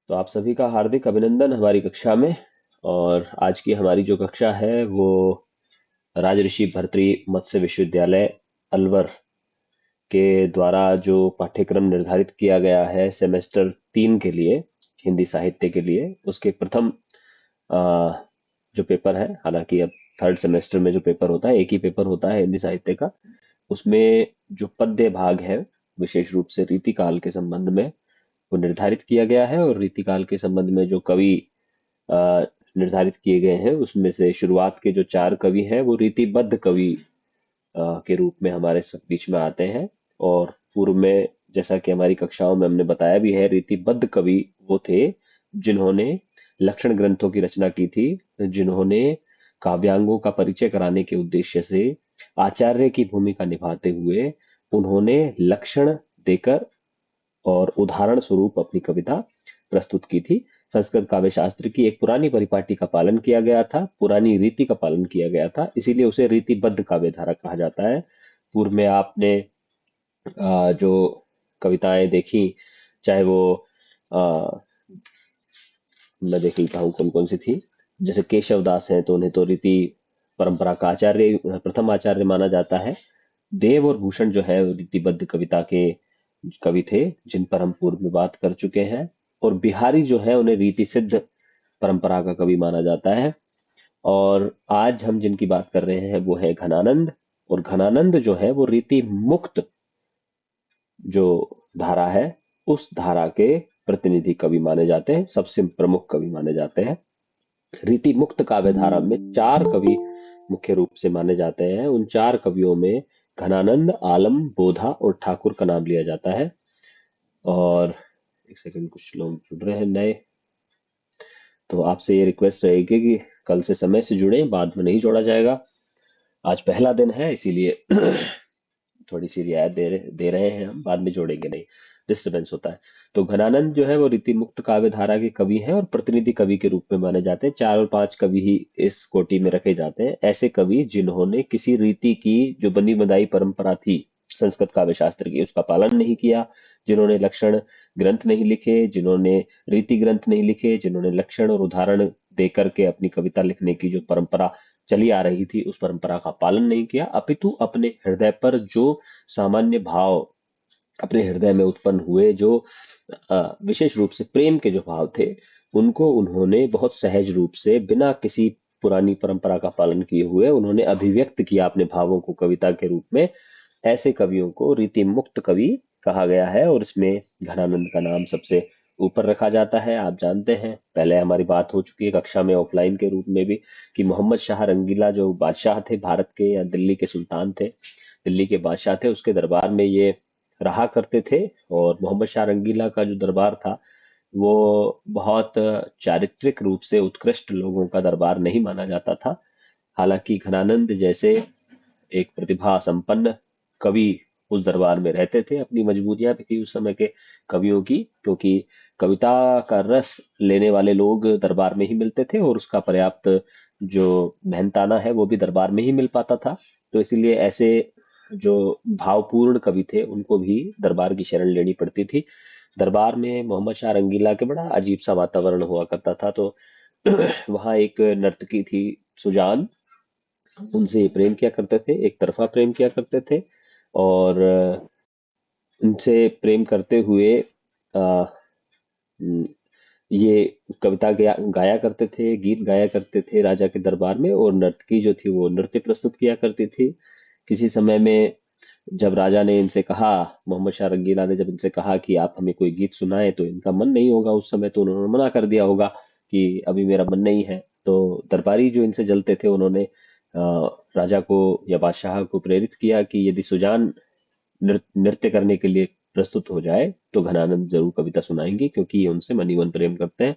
तो आप सभी का हार्दिक अभिनंदन हमारी कक्षा में। और आज की हमारी जो कक्षा है वो राजऋषि भर्तृ मत्स्य विश्वविद्यालय अलवर के द्वारा जो पाठ्यक्रम निर्धारित किया गया है सेमेस्टर 3 के लिए, हिंदी साहित्य के लिए, उसके प्रथम अ, जो पेपर है। हालांकि अब थर्ड सेमेस्टर में जो पेपर होता है, एक ही पेपर होता है हिंदी साहित्य का। उसमें जो पद्य भाग है, विशेष रूप से रीतिकाल के संबंध में, वो निर्धारित किया गया है। और रीतिकाल के संबंध में जो कवि निर्धारित किए गए हैं, उसमें से शुरुआत के जो 4 कवि हैं वो रीतिबद्ध कवि के रूप में हमारे सब बीच में आते हैं। और पूर्व में, जैसा कि हमारी कक्षाओं में हमने बताया भी है, रीतिबद्ध कवि वो थे जिन्होंने लक्षण ग्रंथों की रचना की थी, जिन्होंने काव्यांगों का परिचय कराने के उद्देश्य से आचार्य की भूमिका निभाते हुए उन्होंने लक्षण देकर और उदाहरण स्वरूप अपनी कविता प्रस्तुत की थी। संस्कृत काव्य शास्त्र की एक पुरानी परिपाटी का पालन किया गया था, पुरानी रीति का पालन किया गया था, इसीलिए उसे रीतिबद्ध काव्य धारा कहा जाता है। पूर्व में आपने जो कविताएं देखी, चाहे वो आ, मैं देख लेता हूँ कौन कौन सी थी। जैसे केशव दास हैं, तो उन्हें तो रीति परंपरा का आचार्य, प्रथम आचार्य माना जाता है। देव और भूषण जो है वो रीतिबद्ध कविता के कवि थे, जिन पर हम पूर्व में बात कर चुके हैं। और बिहारी जो है उन्हें रीति सिद्ध परंपरा का कवि माना जाता है। और आज हम जिनकी बात कर रहे हैं वो है घनानंद। और घनानंद जो है वो रीति मुक्त जो धारा है, उस धारा के प्रतिनिधि कवि माने जाते हैं, सबसे प्रमुख कवि माने जाते हैं। रीति मुक्त काव्य धारा में 4 कवि मुख्य रूप से माने जाते हैं। उन 4 कवियों में घनानंद, आलम, बोधा और ठाकुर का नाम लिया जाता है। और एक सेकंड, कुछ लोग जुड़ रहे हैं नए, तो आपसे ये रिक्वेस्ट रहेगी कि कल से समय से जुड़े, बाद में नहीं जोड़ा जाएगा। आज पहला दिन है, इसीलिए थोड़ी सी रियायत दे रहे हैं हम, बाद में जोड़ेंगे नहीं, डिस्टरबेंस होता है। तो घनानंद जो है वो रीति मुक्त काव्य धारा के कवि हैं और प्रतिनिधि कवि के रूप में माने जाते हैं। 4 और 5 कवि ही इस कोटि में रखे जाते हैं, ऐसे कवि जिन्होंने किसी रीति की जो बनी बनाई परंपरा थी संस्कृत काव्य शास्त्र की, उसका पालन नहीं किया, जिन्होंने लक्षण ग्रंथ नहीं लिखे, जिन्होंने रीति ग्रंथ नहीं लिखे, जिन्होंने लक्षण और उदाहरण दे करके अपनी कविता लिखने की जो परंपरा चली आ रही थी उस परंपरा का पालन नहीं किया, अपितु अपने हृदय पर जो सामान्य भाव अपने हृदय में उत्पन्न हुए, जो विशेष रूप से प्रेम के जो भाव थे, उनको उन्होंने बहुत सहज रूप से, बिना किसी पुरानी परंपरा का पालन किए हुए, उन्होंने अभिव्यक्त किया अपने भावों को कविता के रूप में। ऐसे कवियों को रीति मुक्त कवि कहा गया है और इसमें घनानंद का नाम सबसे ऊपर रखा जाता है। आप जानते हैं, पहले हमारी बात हो चुकी है कक्षा में ऑफलाइन के रूप में भी, कि मोहम्मद शाह रंगीला जो बादशाह थे भारत के, या दिल्ली के सुल्तान थे, दिल्ली के बादशाह थे, उसके दरबार में ये रहा करते थे। और मोहम्मद शाह रंगीला का जो दरबार था वो बहुत चारित्रिक रूप से उत्कृष्ट लोगों का दरबार नहीं माना जाता था। हालांकि घनानंद जैसे एक प्रतिभा संपन्न कवि उस दरबार में रहते थे। अपनी मजबूरियां भी थी उस समय के कवियों की, क्योंकि कविता का रस लेने वाले लोग दरबार में ही मिलते थे और उसका पर्याप्त जो मेहनताना है वो भी दरबार में ही मिल पाता था। तो इसीलिए ऐसे जो भावपूर्ण कवि थे उनको भी दरबार की शरण लेनी पड़ती थी। दरबार में मोहम्मद शाह रंगीला के बड़ा अजीब सा वातावरण हुआ करता था। तो वहाँ एक नर्तकी थी, सुजान, उनसे प्रेम किया करते थे, एक तरफा प्रेम किया करते थे। और उनसे प्रेम करते हुए अ, ये कविता गाया करते थे, गीत गाया करते थे राजा के दरबार में। और नर्तकी जो थी वो नृत्य प्रस्तुत किया करती थी। किसी समय में जब राजा ने इनसे कहा, मोहम्मद शाह रंगीला ने जब इनसे कहा कि आप हमें कोई गीत सुनाए, तो इनका मन नहीं होगा उस समय, तो उन्होंने मना कर दिया होगा कि अभी मेरा मन नहीं है। तो दरबारी जो इनसे जलते थे, उन्होंने राजा को या बादशाह को प्रेरित किया कि यदि सुजान नृत्य करने के लिए प्रस्तुत हो जाए तो घनानंद जरूर कविता सुनाएंगे, क्योंकि ये उनसे मनी मन प्रेम करते हैं।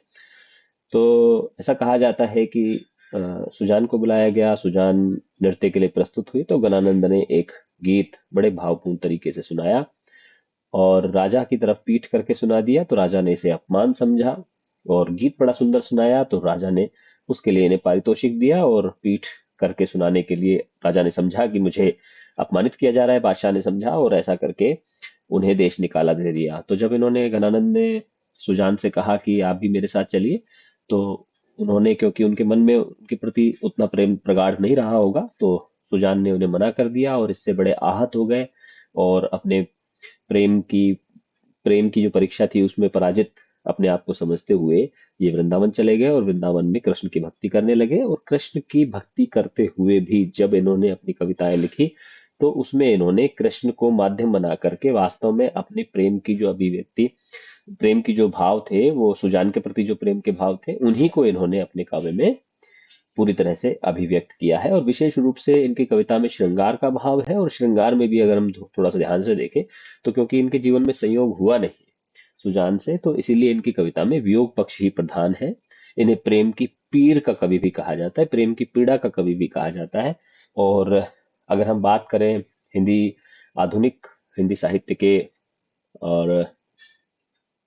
तो ऐसा कहा जाता है कि सुजान को बुलाया गया, सुजान नृत्य के लिए प्रस्तुत हुई, तो गणानंद ने एक गीत बड़े भावपूर्ण तरीके से सुनाया और राजा की तरफ पीठ करके सुना दिया। तो राजा ने इसे अपमान समझा, और गीत बड़ा सुंदर सुनाया तो राजा ने उसके लिए इन्हें पारितोषिक दिया। और पीठ करके सुनाने के लिए राजा ने समझा कि मुझे अपमानित किया जा रहा है, बादशाह ने समझा, और ऐसा करके उन्हें देश निकाला दे दिया। तो जब इन्होंने, घनानंद ने सुजान से कहा कि आप भी मेरे साथ चलिए। तो उन्होंने, क्योंकि उनके मन में उनके प्रति उतना प्रेम प्रगाढ़ नहीं रहा होगा, तो सुजान ने उन्हें मना कर दिया और इससे बड़े आहत हो गए। और अपने प्रेम की प्रेम की जो परीक्षा थी उसमें पराजित अपने आप को समझते हुए ये वृंदावन चले गए और वृंदावन में कृष्ण की भक्ति करने लगे। और कृष्ण की भक्ति करते हुए भी जब इन्होंने अपनी कविताएं लिखी, तो उसमें इन्होंने कृष्ण को माध्यम बना करके वास्तव में अपने प्रेम की जो अभिव्यक्ति, प्रेम की जो भाव थे, वो सुजान के प्रति जो प्रेम के भाव थे, उन्हीं को इन्होंने अपने काव्य में पूरी तरह से अभिव्यक्त किया है। और विशेष रूप से इनकी कविता में श्रृंगार का भाव है। और श्रृंगार में भी अगर हम थोड़ा सा ध्यान से देखें, तो क्योंकि इनके जीवन में संयोग हुआ नहीं सुजान से, तो इसीलिए इनकी कविता में वियोग पक्ष ही प्रधान है। इन्हें प्रेम की पीड़ का कवि भी कहा जाता है, प्रेम की पीड़ा का कवि भी कहा जाता है। और अगर हम बात करें हिंदी आधुनिक हिंदी साहित्य के और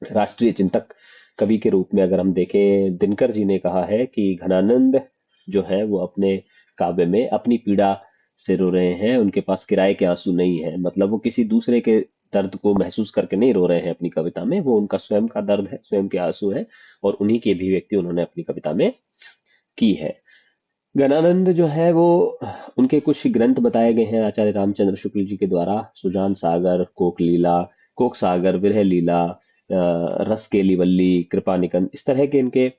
राष्ट्रीय चिंतक कवि के रूप में अगर हम देखें, दिनकर जी ने कहा है कि घनानंद जो है वो अपने काव्य में अपनी पीड़ा से रो रहे हैं, उनके पास किराए के आंसू नहीं है। मतलब वो किसी दूसरे के दर्द को महसूस करके नहीं रो रहे हैं अपनी कविता में, वो उनका स्वयं का दर्द है, स्वयं के आंसू है, और उन्हीं की अभिव्यक्ति उन्होंने अपनी कविता में की है। गणानंद जो है वो, उनके कुछ ग्रंथ बताए गए हैं आचार्य रामचंद्र शुक्ल जी के द्वारा, सुजान सागर, कोक लीला, कोक सागर, विरह लीला, रस केली वल्ली, कृपा निकंद, इस तरह के इनके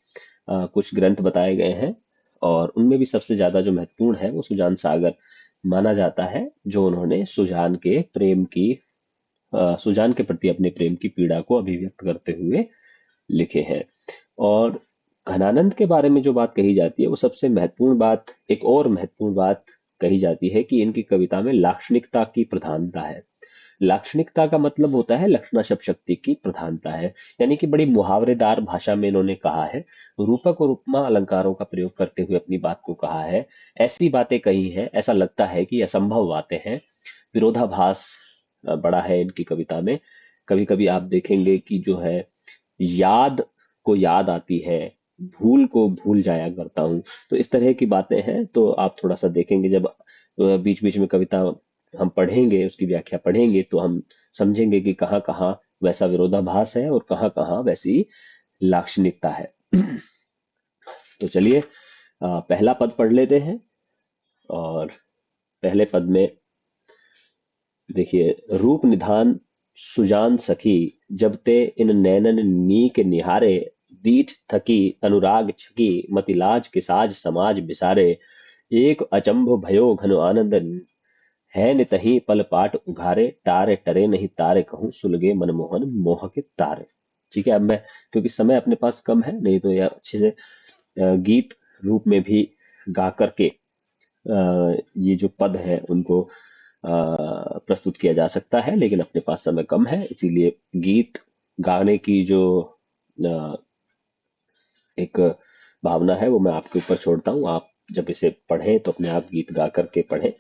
कुछ ग्रंथ बताए गए हैं। और उनमें भी सबसे ज्यादा जो महत्वपूर्ण है वो सुजान सागर माना जाता है, जो उन्होंने सुजान के प्रेम की सुजान के प्रति अपने प्रेम की पीड़ा को अभिव्यक्त करते हुए लिखे हैं। और घनानंद के बारे में जो बात कही जाती है, वो सबसे महत्वपूर्ण बात, एक और महत्वपूर्ण बात कही जाती है कि इनकी कविता में लाक्षणिकता की प्रधानता है। लाक्षणिकता का मतलब होता है लक्षणा शब्द शक्ति की प्रधानता है, यानी कि बड़ी मुहावरेदार भाषा में इन्होंने कहा है, रूपक और उपमा अलंकारों का प्रयोग करते हुए अपनी बात को कहा है। ऐसी बातें कही हैं, ऐसा लगता है कि असंभव बातें हैं। विरोधाभास बड़ा है इनकी कविता में। कभी कभी आप देखेंगे कि जो है, याद को याद आती है, भूल को भूल जाया करता हूँ। तो इस तरह की बातें हैं। तो आप थोड़ा सा देखेंगे, जब बीच बीच में कविता हम पढ़ेंगे, उसकी व्याख्या पढ़ेंगे, तो हम समझेंगे कि कहाँ कहाँ वैसा विरोधाभास है और कहाँ कहाँ वैसी लाक्षणिकता है। तो चलिए पहला पद पढ़ लेते हैं। और पहले पद में देखिए, रूप निधान सुजान सखी, जब ते इन नैनन नीक निहारे, दीठ थकी अनुराग छकी, मति लाज के साज समाज बिसारे, एक अचंभ भयो घन आनंद, है नितहि पल पाट उघारे, तारे टरे नहीं तारे कहूँ, सुलगे मनमोहन मोह के तारे। ठीक है, अब मैं, क्योंकि समय अपने पास कम है, नहीं तो यह अच्छे से गीत रूप में भी गा करके ये जो पद है उनको प्रस्तुत किया जा सकता है, लेकिन अपने पास समय कम है, इसीलिए गीत गाने की जो अ, एक भावना है वो मैं आपके ऊपर छोड़ता हूँ। आप जब इसे पढ़ें तो अपने आप गीत गा करके पढ़ें।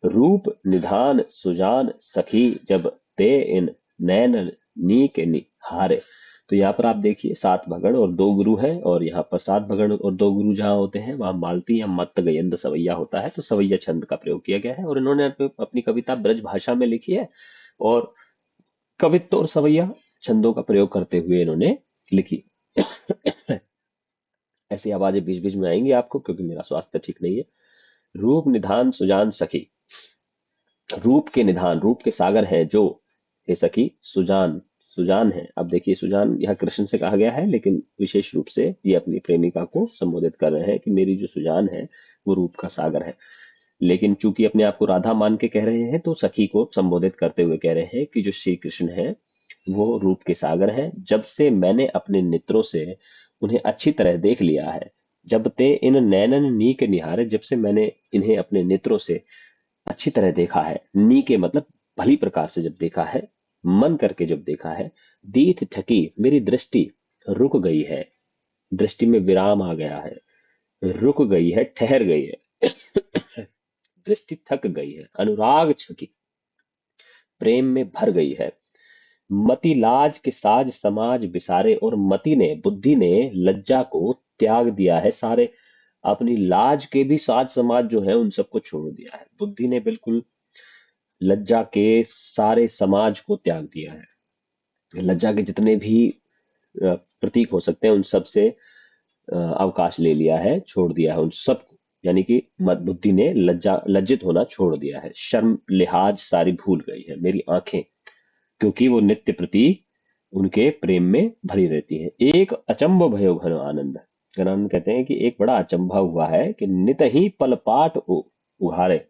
रूप निधान सुजान सखी, जब ते इन नैन नीक निहारे। तो यहाँ पर आप देखिए, सात भगण और दो गुरु हैं, और यहाँ पर सात भगण और दो गुरु जहाँ होते हैं वहां मालती या मत्त गयंद सवैया होता है, तो सवैया छंद का प्रयोग किया गया है। और इन्होंने अपनी कविता ब्रज भाषा में लिखी है, और कवित्व और सवैया छंदों का प्रयोग करते हुए इन्होंने लिखी। ऐसी आवाजें बीच बीच में आएंगी आपको, क्योंकि मेरा स्वास्थ्य ठीक नहीं है। रूप निधान सुजान सखी, रूप के निधान, रूप के सागर है जो, हे सखी, सुजान, सुजान है। अब देखिए, सुजान यह कृष्ण से कहा गया है, लेकिन विशेष रूप से ये अपनी प्रेमिका को संबोधित कर रहे हैं कि मेरी जो सुजान है वो रूप का सागर है। लेकिन चूंकि अपने आप को राधा मान के कह रहे हैं, तो सखी को संबोधित करते हुए कह रहे हैं कि जो श्री कृष्ण है वो रूप के सागर हैं। जब से मैंने अपने नेत्रों से उन्हें अच्छी तरह देख लिया है, जब ते इन नैनन नीक निहारे, जब से मैंने इन्हें अपने नेत्रों से अच्छी तरह देखा है, नी के मतलब भली प्रकार से जब देखा है, मन करके जब देखा है, दीथ ठकी, मेरी दृष्टि रुक गई है, दृष्टि में विराम आ गया है, रुक गई है, ठहर गई है, दृष्टि थक गई है, अनुराग छकी, प्रेम में भर गई है, मति लाज के साज समाज बिसारे, और मति ने, बुद्धि ने लज्जा को त्याग दिया है सारे। अपनी लाज के भी साज समाज जो है उन सबको छोड़ दिया है। बुद्धि ने बिल्कुल लज्जा के सारे समाज को त्याग दिया है। लज्जा के जितने भी प्रतीक हो सकते हैं, उन सब से अवकाश ले लिया है, छोड़ दिया है उन सब। यानी कि मद बुद्धि ने लज्जित होना छोड़ दिया है, शर्म लिहाज सारी भूल गई है मेरी आंखें, क्योंकि वो नित्य प्रति उनके प्रेम में भरी रहती है। एक अचंभ भयो घन आनंद। गणानंद कहते हैं कि एक बड़ा अचंभा हुआ है कि नित ही पलपाट उघारे।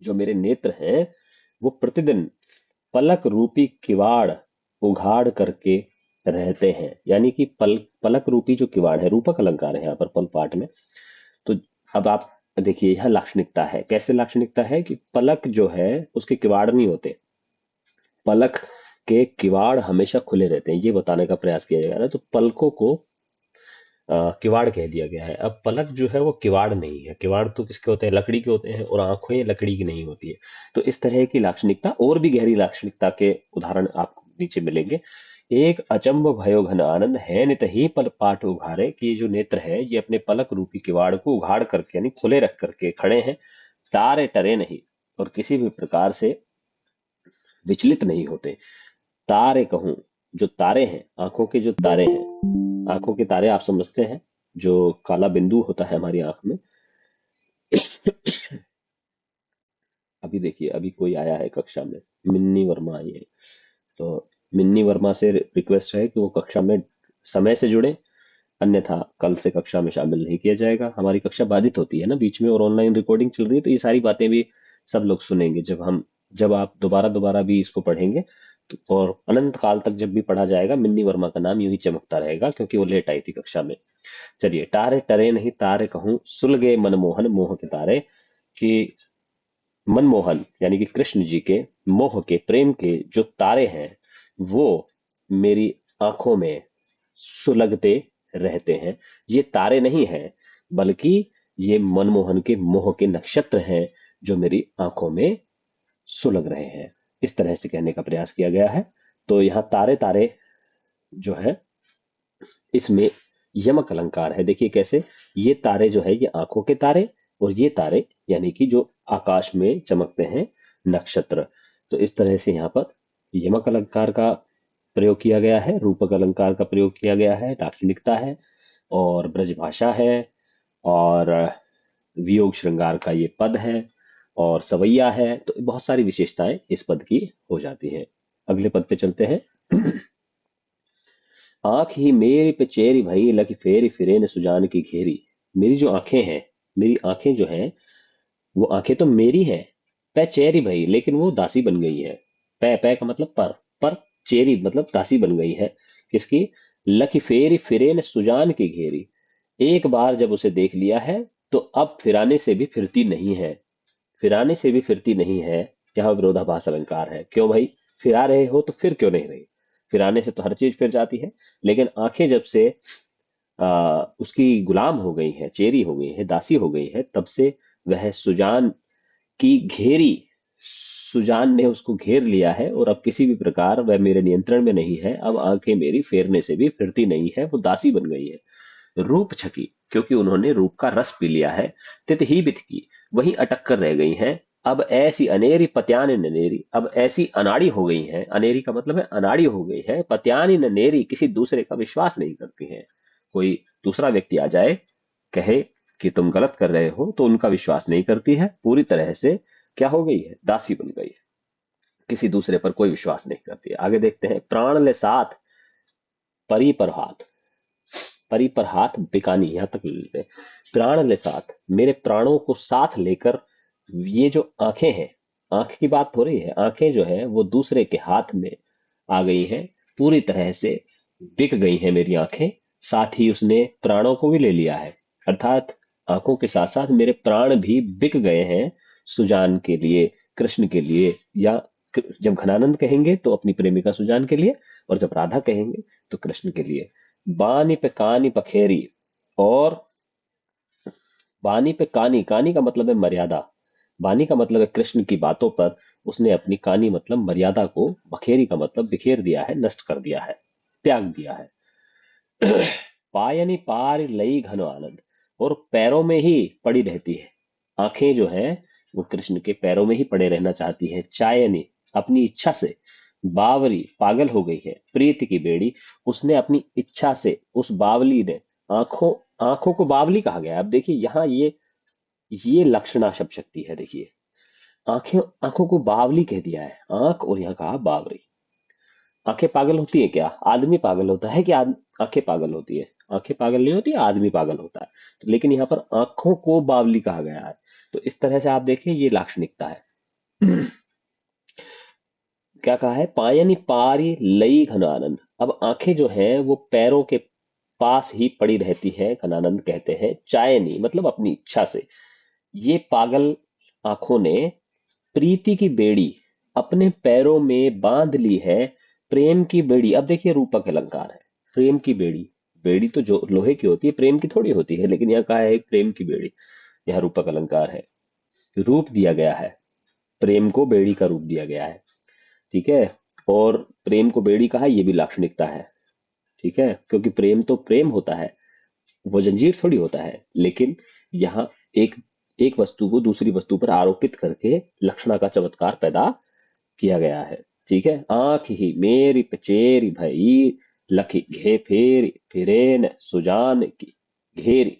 जो मेरे नेत्र हैं वो प्रतिदिन पलक रूपी किवाड़ उघाड़ करके रहते हैं। यानी कि पलक रूपी जो किवाड़ है, रूपक अलंकार है यहाँ पर पल पाठ में। तो अब आप देखिए, यह लाक्षणिकता है। कैसे लाक्षणिकता है कि पलक जो है उसके किवाड़ नहीं होते, पलक के किवाड़ हमेशा खुले रहते हैं, ये बताने का प्रयास किया जा रहा है। तो पलकों को किवाड़ कह दिया गया है। अब पलक जो है वो किवाड़ नहीं है, किवाड़ तो किसके होते हैं, लकड़ी के होते हैं, और आंखें लकड़ी की नहीं होती है। तो इस तरह की लाक्षणिकता और भी गहरी लाक्षणिकता के उदाहरण आपको नीचे मिलेंगे। एक अचंभ भयो घन आनंद है नित ही पल पाठ उघारे, कि ये जो नेत्र है ये अपने पलक रूपी किवाड़ को उघाड़ करके यानी खुले रख करके खड़े हैं, तारे टरे नहीं, और किसी भी प्रकार से विचलित नहीं होते। तारे कहूं, जो तारे हैं, आंखों के जो तारे हैं, आंखों के तारे आप समझते हैं, जो काला बिंदु होता है हमारी आंख में। अभी देखिए, अभी कोई आया है कक्षा में, मिन्नी वर्मा आई है। तो मिन्नी वर्मा से रिक्वेस्ट है कि वो कक्षा में समय से जुड़े, अन्यथा कल से कक्षा में शामिल नहीं किया जाएगा। हमारी कक्षा बाधित होती है ना बीच में, और ऑनलाइन रिकॉर्डिंग चल रही है, तो ये सारी बातें भी सब लोग सुनेंगे जब आप दोबारा दोबारा भी इसको पढ़ेंगे। तो और अनंत काल तक जब भी पढ़ा जाएगा, मिन्नी वर्मा का नाम यूं ही चमकता रहेगा, क्योंकि वो लेट आई थी कक्षा में। चलिए, तारे टरे नहीं तारे कहूं, सुलगे मनमोहन मोह के तारे। कि मनमोहन यानी कि कृष्ण जी के मोह के, प्रेम के जो तारे हैं वो मेरी आंखों में सुलगते रहते हैं। ये तारे नहीं हैं, बल्कि ये मनमोहन के मोह के नक्षत्र हैं, जो मेरी आंखों में सुलग रहे हैं। इस तरह से कहने का प्रयास किया गया है। तो यहाँ तारे तारे जो है, इसमें यमक अलंकार है। देखिए कैसे, ये तारे जो है ये आंखों के तारे, और ये तारे यानी कि जो आकाश में चमकते हैं नक्षत्र। तो इस तरह से यहाँ पर यमक अलंकार का प्रयोग किया गया है, रूपक अलंकार का प्रयोग किया गया है, दार्शनिकता है और ब्रजभाषा है, और वियोग श्रृंगार का ये पद है, और सवैया है। तो बहुत सारी विशेषताएं इस पद की हो जाती हैं। अगले पद पे चलते हैं। आंख ही मेरी पे चेरी भई लकी फेरी फिरे न सुजान की घेरी। मेरी जो आंखें हैं, मेरी आंखें जो हैं, वो आंखें तो मेरी हैं, पै चेरी भई, लेकिन वो दासी बन गई है। पै पै का मतलब पर चेरी मतलब दासी बन गई है। किसकी? लकी फेरी फिरे न सुजान की घेरी। एक बार जब उसे देख लिया है तो अब फिराने से भी फिरती नहीं है। फिराने से भी फिरती नहीं है, यहाँ विरोधाभास अलंकार है। क्यों भाई? फिरा रहे हो तो फिर क्यों नहीं रही? फिराने से तो हर चीज फिर जाती है, लेकिन आंखें जब से उसकी गुलाम हो गई है, चेरी हो गई है, दासी हो गई है, तब से वह सुजान की घेरी, सुजान ने उसको घेर लिया है, और अब किसी भी प्रकार वह मेरे नियंत्रण में नहीं है। अब आंखें मेरी फेरने से भी फिरती नहीं है, वो दासी बन गई है। रूप छकी, क्योंकि उन्होंने रूप का रस पी लिया है। तित ही बित की, वही अटक कर रह गई हैं। अब ऐसी अनेरी पत्यान ननेरी, अब ऐसी अनाड़ी हो गई हैं। अनेरी का मतलब है अनाड़ी हो गई है। पत्यानी ननेरी, किसी दूसरे का विश्वास नहीं करती हैं। कोई दूसरा व्यक्ति आ जाए, कहे कि तुम गलत कर रहे हो, तो उनका विश्वास नहीं करती है। पूरी तरह से क्या हो गई है? दासी बन गई है, किसी दूसरे पर कोई विश्वास नहीं करती है। आगे देखते हैं। प्राण ले साथ परी पर हाथ, परी पर हाथ बिकानी, यहां तक ले लेते हैं। प्राण ले साथ, मेरे प्राणों को साथ लेकर ये जो आंखें हैं, आंख की बात हो रही है, आंखें जो है वो दूसरे के हाथ में आ गई हैं, पूरी तरह से बिक गई हैं मेरी आंखें। साथ ही उसने प्राणों को भी ले लिया है, अर्थात आंखों के साथ साथ मेरे प्राण भी बिक गए हैं सुजान के लिए, कृष्ण के लिए। या जब घनानंद कहेंगे तो अपनी प्रेमिका सुजान के लिए, और जब राधा कहेंगे तो कृष्ण के लिए। बानी पे कानी पखेरी, और बानी पे कानी, कानी का मतलब है मर्यादा, बानी का मतलब है कृष्ण की बातों पर उसने अपनी कानी मतलब मर्यादा को, बखेरी का मतलब बिखेर दिया है, नष्ट कर दिया है, त्याग दिया है। पायनी पार लई घनो आनंद, और पैरों में ही पड़ी रहती है। आंखें जो है वो कृष्ण के पैरों में ही पड़े रहना चाहती है। चायनी, अपनी इच्छा से, बावरी पागल हो गई है, प्रीति की बेड़ी, उसने अपनी इच्छा से, उस बावली ने, आंखों आंखों को बावली कहा गया है। अब देखिए यहाँ ये लक्षणा शब्द शक्ति है। देखिए आंखें, आंखों को बावली कह दिया है, आंख, और यहाँ कहा बावरी। आंखें पागल होती है क्या? आदमी पागल होता है कि आंखें पागल होती है? आंखें पागल नहीं होती, आदमी पागल होता है। तो लेकिन यहाँ पर आंखों को बावली कहा गया है। तो इस तरह से आप देखें, ये लाक्षणिकता है। क्या कहा है? पायनी पारी लई घनानंद। अब आंखें जो है वो पैरों के पास ही पड़ी रहती है, घनानंद कहते हैं चायनी, मतलब अपनी इच्छा से। ये पागल आंखों ने प्रीति की बेड़ी अपने पैरों में बांध ली है, प्रेम की बेड़ी। अब देखिए रूपक अलंकार है, प्रेम की बेड़ी। बेड़ी तो जो लोहे की होती है, प्रेम की थोड़ी होती है, लेकिन यहाँ कहा है प्रेम की बेड़ी। यह रूपक अलंकार है। रूप दिया गया है, प्रेम को बेड़ी का रूप दिया गया है। ठीक है। और प्रेम को बेड़ी कहा, ये भी लाक्षणिकता है। ठीक है, क्योंकि प्रेम तो प्रेम होता है, वो जंजीर थोड़ी होता है। लेकिन यहाँ एक एक वस्तु को दूसरी वस्तु पर आरोपित करके लक्षणा का चमत्कार पैदा किया गया है। ठीक है। आंख ही मेरी पचेरी भई, लखी घे फेरी फिरेन सुजान की घेरी।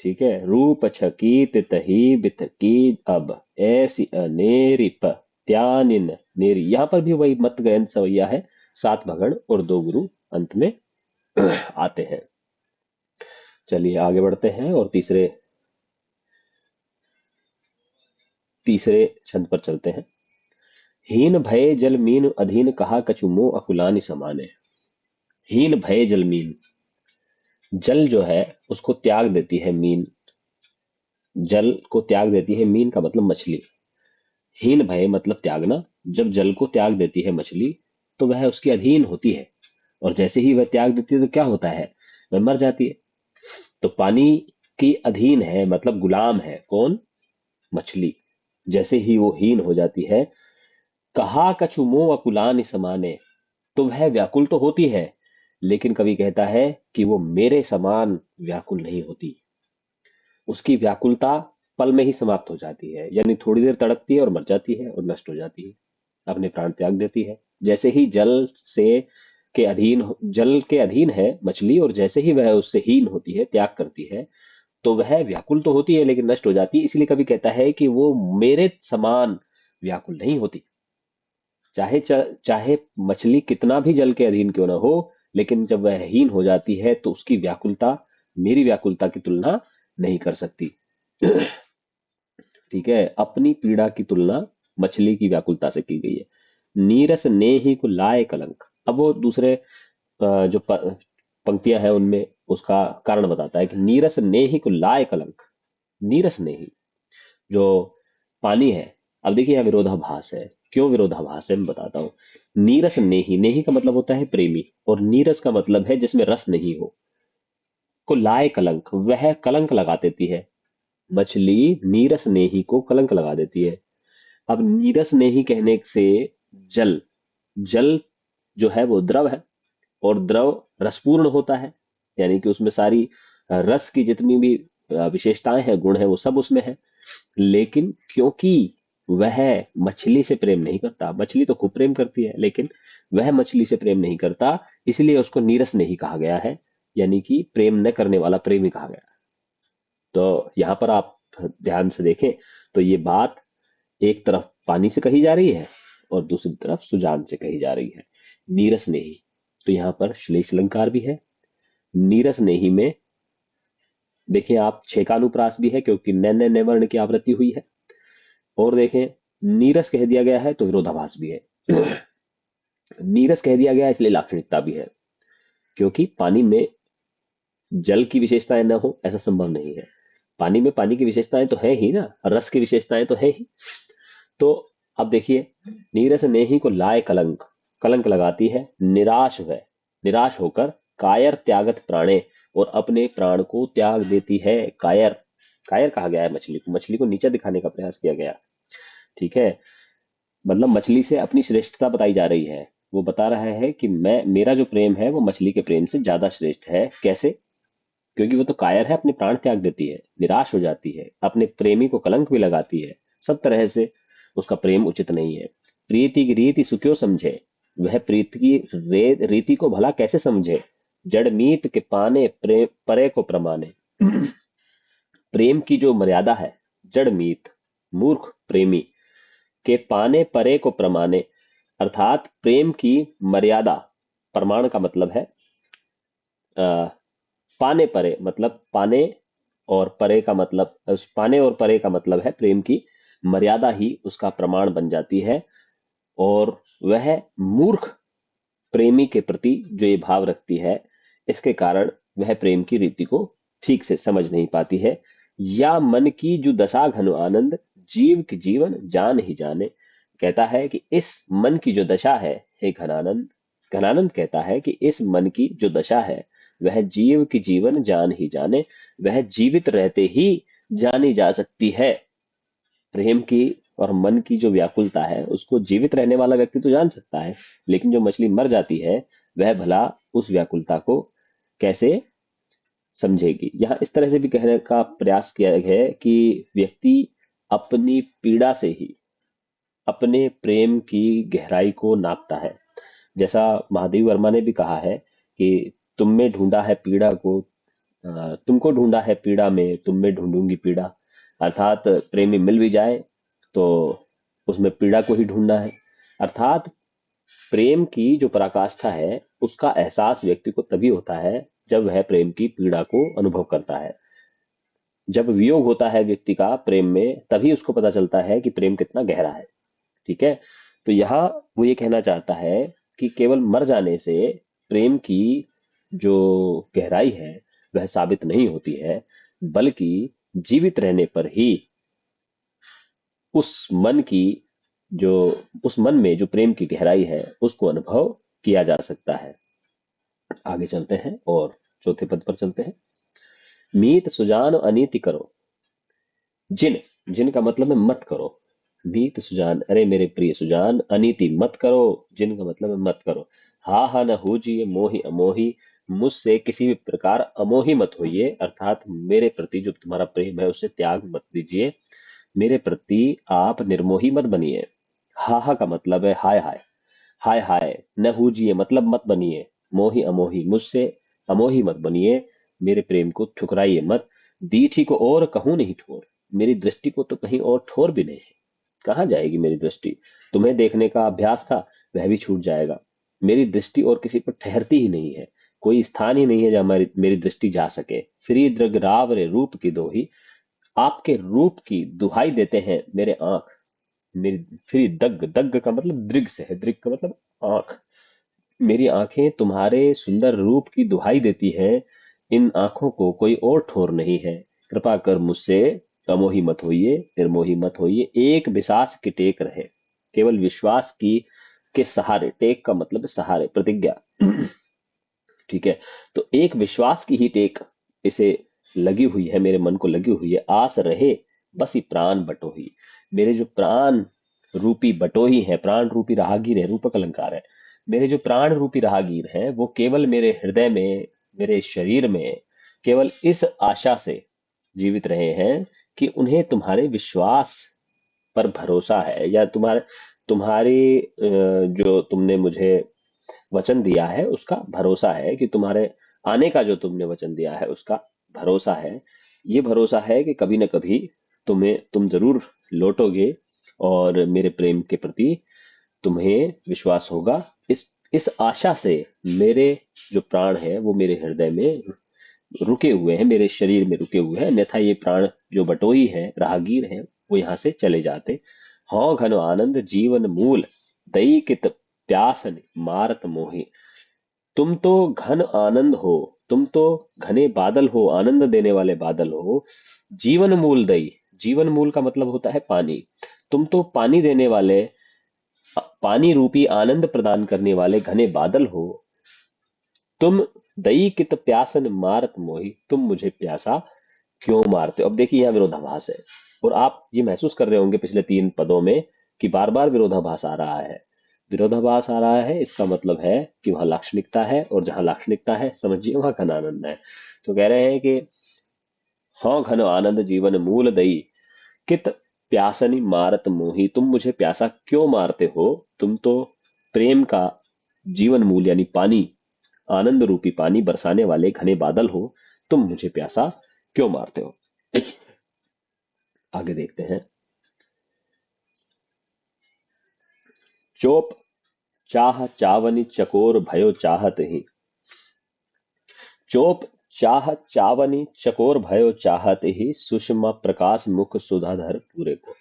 ठीक है। रूप छकी तितही बितकी, अब ऐसी अनेरी प त्यानिन नेरी। यहां पर भी वही मत गयन सवैया है, सात भगण और दो गुरु अंत में आते हैं। चलिए आगे बढ़ते हैं और तीसरे तीसरे छंद पर चलते हैं। हीन भय जल मीन अधीन, कहा कछु मोह अकुलानि समाने। हीन भय जल मीन, जल जो है उसको त्याग देती है मीन। जल को त्याग देती है मीन का मतलब मछली। हीन भय मतलब त्यागना। जब जल को त्याग देती है मछली, तो वह उसके अधीन होती है। और जैसे ही वह त्याग देती है तो क्या होता है? वह मर जाती है। तो पानी की अधीन है मतलब गुलाम है कौन? मछली। जैसे ही वो हीन हो जाती है, कहा कछु मोह अकुलानि समाने, तो वह व्याकुल तो होती है, लेकिन कवि कहता है कि वो मेरे समान व्याकुल नहीं होती। उसकी व्याकुलता पल में ही समाप्त हो जाती है, यानी थोड़ी देर तड़पती है और मर जाती है और नष्ट हो जाती है, अपने प्राण त्याग देती है। जैसे ही जल के अधीन है मछली, और जैसे ही वह उससे हीन होती है, त्याग करती है, तो वह व्याकुल तो होती है लेकिन नष्ट हो जाती है। इसलिए कभी कहता है कि वो मेरे समान व्याकुल नहीं होती। चाहे मछली कितना भी जल के अधीन क्यों ना हो, लेकिन जब वह हीन हो जाती है तो उसकी व्याकुलता मेरी व्याकुलता की तुलना नहीं कर सकती। ठीक है। अपनी पीड़ा की तुलना मछली की व्याकुलता से की गई है। नीरस ने ही को लाए कलंक। अब वो दूसरे जो पंक्तियां हैं उनमें उसका कारण बताता है कि नीरस ने ही को लाए कलंक। नीरस ने ही, जो पानी है। अब देखिए यहाँ विरोधाभास है। क्यों विरोधाभास है मैं बताता हूँ। नीरस नेही, नेही का मतलब होता है प्रेमी, और नीरस का मतलब है जिसमें रस नहीं हो। को लाए कलंक, वह कलंक लगा देती है। मछली नीरस नेही को कलंक लगा देती है। अब नीरस नेही कहने से जल, जल जो है वो द्रव है, और द्रव रसपूर्ण होता है, यानी कि उसमें सारी रस की जितनी भी विशेषताएं हैं, गुण है, वो सब उसमें है। लेकिन क्योंकि वह मछली से प्रेम नहीं करता, मछली तो खूब प्रेम करती है, लेकिन वह मछली से प्रेम नहीं करता, इसलिए उसको नीरस नहीं कहा गया है, यानी कि प्रेम न करने वाला प्रेमी कहा गया। तो यहाँ पर आप ध्यान से देखें तो ये बात एक तरफ पानी से कही जा रही है और दूसरी तरफ सुजान से कही जा रही है। नीरस नेही, तो यहाँ पर श्लेष अलंकार भी है। नीरस नेही में देखिए आप छेकानुप्रास भी है, क्योंकि न वर्ण की आवृत्ति हुई है। और देखें, नीरस कह दिया गया है तो विरोधाभास भी है। नीरस कह दिया गया है इसलिए लाक्षणिकता भी है, क्योंकि पानी में जल की विशेषताएं न हो ऐसा संभव नहीं है। पानी में पानी की विशेषताएं तो है ही ना, रस की विशेषताएं तो है ही। तो अब देखिए, नीरस नेही को लाए कलंक, कलंक लगाती है। निराश है, निराश होकर कायर त्यागत प्राणे, और अपने प्राण को त्याग देती है। कायर, कायर कहा गया है मछली को, मछली को नीचा दिखाने का प्रयास किया गया। ठीक है। मतलब मछली से अपनी श्रेष्ठता बताई जा रही है। वो बता रहा है कि मैं, मेरा जो प्रेम है वो मछली के प्रेम से ज्यादा श्रेष्ठ है। कैसे? क्योंकि वो तो कायर है, अपने प्राण त्याग देती है, निराश हो जाती है, अपने प्रेमी को कलंक भी लगाती है, सब तरह से उसका प्रेम उचित नहीं है। प्रीति की रीति सुक्यों समझे, वह प्रीति की रीति को भला कैसे समझे। जड़ मीत के पाने परे को प्रमाणे। प्रेम की जो मर्यादा है, जड़ मीत मूर्ख प्रेमी के पाने परे को प्रमाणे, अर्थात प्रेम की मर्यादा, प्रमाण का मतलब है पाने परे, मतलब पाने और परे का मतलब, उस पाने और परे का मतलब है प्रेम की मर्यादा ही उसका प्रमाण बन जाती है। और वह मूर्ख प्रेमी के प्रति जो ये भाव रखती है, इसके कारण वह प्रेम की रीति को ठीक से समझ नहीं पाती है। या मन की जो दशा घन आनंद, जीव की जीवन जान ही जाने। कहता है कि इस मन की जो दशा है, हे घनानंद, घनानंद कहता है कि इस मन की जो दशा है वह जीव की जीवन जान ही जाने, वह जीवित रहते ही जानी जा सकती है। प्रेम की और मन की जो व्याकुलता है उसको जीवित रहने वाला व्यक्ति तो जान सकता है, लेकिन जो मछली मर जाती है वह भला उस व्याकुलता को कैसे समझेगी। यहाँ इस तरह से भी कहने का प्रयास किया गया है कि व्यक्ति अपनी पीड़ा से ही अपने प्रेम की गहराई को नापता है। जैसा महादेव वर्मा ने भी कहा है कि तुम में ढूंढा है पीड़ा को, तुमको ढूंढा है पीड़ा में, तुम में ढूंढूंगी पीड़ा। अर्थात प्रेमी मिल भी जाए तो उसमें पीड़ा को ही ढूंढना है। अर्थात प्रेम की जो पराकाष्ठा है उसका एहसास व्यक्ति को तभी होता है जब वह प्रेम की पीड़ा को अनुभव करता है। जब वियोग होता है व्यक्ति का प्रेम में, तभी उसको पता चलता है कि प्रेम कितना गहरा है। ठीक है। तो यहाँ वो ये कहना चाहता है कि केवल मर जाने से प्रेम की जो गहराई है वह साबित नहीं होती है, बल्कि जीवित रहने पर ही उस मन की जो उस मन में जो प्रेम की गहराई है उसको अनुभव किया जा सकता है। आगे चलते हैं और चौथे पद पर चलते हैं। मीत सुजान अनीति करो, जिन, जिन का मतलब है मत करो। मीत सुजान, अरे मेरे प्रिय सुजान, अनीति मत करो, जिन का मतलब है मत करो। हा हा न होजिए मोहि अमोही, मुझसे किसी भी प्रकार अमोही मत होइए, अर्थात मेरे प्रति जो तुम्हारा प्रेम है उसे त्याग मत दीजिए, मेरे प्रति आप निर्मोही मत बनिए। हा हा का मतलब है हाय हाय, हाय हाय। न होजिए मतलब मत बनिए, मोही अमोही मुझसे अमोही मत बनिए, मेरे प्रेम को ठुकराइए मत। दीठी को और कहूं नहीं ठोर, मेरी दृष्टि को तो कहीं और ठोर भी नहीं है। कहाँ जाएगी मेरी दृष्टि? तुम्हें देखने का अभ्यास था, वह भी छूट जाएगा। मेरी दृष्टि और किसी पर ठहरती ही नहीं है, कोई स्थान ही नहीं है जहां मेरी दृष्टि जा सके। फ्री दृग राव रे रूप की दोही, आपके रूप की दुहाई देते हैं मेरे आंख। मेरी फिर दग्ग, दग्ग का मतलब दृग से है, दृग का मतलब आंख। मेरी आंखें तुम्हारे सुंदर रूप की दुहाई देती हैं, इन आंखों को कोई और ठोर नहीं है। कृपा कर मुझसे अमोही मत होइए, निर्मोही मत होइए, एक विश्वास की टेक रहे, केवल विश्वास की के सहारे, टेक का मतलब है सहारे, प्रतिज्ञा। ठीक है। तो एक विश्वास की ही टेक इसे लगी हुई है, मेरे मन को लगी हुई है। आस रहे बस ही प्राण बटोही, मेरे जो प्राण रूपी बटोही है, प्राण रूपी राहगीर है, रूपक अलंकार है। मेरे जो प्राण रूपी राहगीर हैं वो केवल मेरे हृदय में, मेरे शरीर में केवल इस आशा से जीवित रहे हैं कि उन्हें तुम्हारे विश्वास पर भरोसा है, या तुम्हारे तुम्हारी जो तुमने मुझे वचन दिया है उसका भरोसा है, कि तुम्हारे आने का जो तुमने वचन दिया है उसका भरोसा है। ये भरोसा है कि कभी ना कभी तुम जरूर लौटोगे और मेरे प्रेम के प्रति तुम्हें विश्वास होगा। इस आशा से मेरे जो प्राण है वो मेरे हृदय में रुके हुए हैं, मेरे शरीर में रुके हुए हैं, अन्यथा ये प्राण जो बटोही है, राहगीर हैं, वो यहाँ से चले जाते। हाँ घन आनंद जीवन मूल, दई कित प्यासन मारत मोहि। तुम तो घन आनंद हो, तुम तो घने बादल हो, आनंद देने वाले बादल हो। जीवन मूल दई, जीवन मूल का मतलब होता है पानी। तुम तो पानी देने वाले, पानी रूपी आनंद प्रदान करने वाले घने बादल हो। तुम दई कित प्यासन मारत मोही, तुम मुझे प्यासा क्यों मारते हो। अब देखिए यहाँ विरोधाभास है, और आप ये महसूस कर रहे होंगे पिछले 3 पदों में कि बार बार विरोधाभास आ रहा है। विरोधाभास आ रहा है, इसका मतलब है कि वहां लाक्षणिकता है, और जहां लाक्षणिकता है समझिए वहां घन आनंद है। तो कह रहे हैं कि हाँ घन आनंद जीवन मूल दई कित प्यासनी मारत मोही, तुम मुझे प्यासा क्यों मारते हो? तुम तो प्रेम का जीवन मूल यानी पानी, आनंद रूपी पानी बरसाने वाले घने बादल हो, तुम मुझे प्यासा क्यों मारते हो? आगे देखते हैं। चोप चाह चावनी चकोर भयो चाहत ही। चोप चाह चावनी चकोर भयो चाहत ही, सुषमा प्रकाश मुख सुधाधर पूरे को।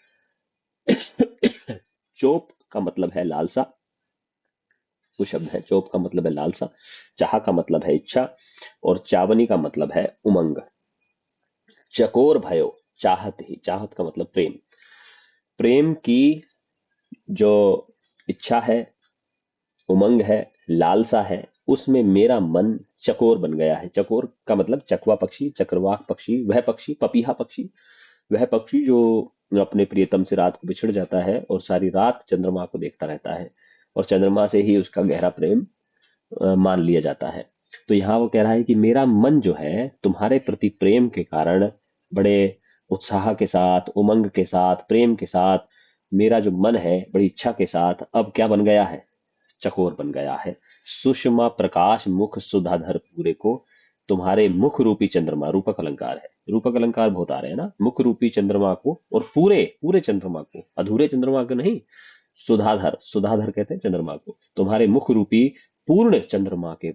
चोप का मतलब है लालसा, वो शब्द है चोप का मतलब है लालसा, चाह का मतलब है इच्छा, और चावनी का मतलब है उमंग। चकोर भयो, चाहत ही, चाहत का मतलब प्रेम, प्रेम की जो इच्छा है, उमंग है, लालसा है, उसमें मेरा मन चकोर बन गया है। चकोर का मतलब चकवा पक्षी, चक्रवाक पक्षी, वह पक्षी, पपीहा पक्षी, वह पक्षी जो अपने प्रियतम से रात को बिछड़ जाता है और सारी रात चंद्रमा को देखता रहता है, और चंद्रमा से ही उसका गहरा प्रेम मान लिया जाता है। तो यहाँ वो कह रहा है कि मेरा मन जो है तुम्हारे प्रति प्रेम के कारण बड़े उत्साह के साथ, उमंग के साथ, प्रेम के साथ, मेरा जो मन है बड़ी इच्छा के साथ अब क्या बन गया है? चकोर बन गया है। सुषमा प्रकाश मुख सुधाधर पूरे को, तुम्हारे मुख रूपी चंद्रमा, रूपक अलंकार है, रूपक अलंकार बहुत आ रहे हैं ना, मुख रूपी चंद्रमा को, और पूरे पूरे चंद्रमा को, अधूरे चंद्रमा को नहीं, सुधाधर, सुधाधर कहते हैं चंद्रमा को, तुम्हारे मुख रूपी पूर्ण चंद्रमा के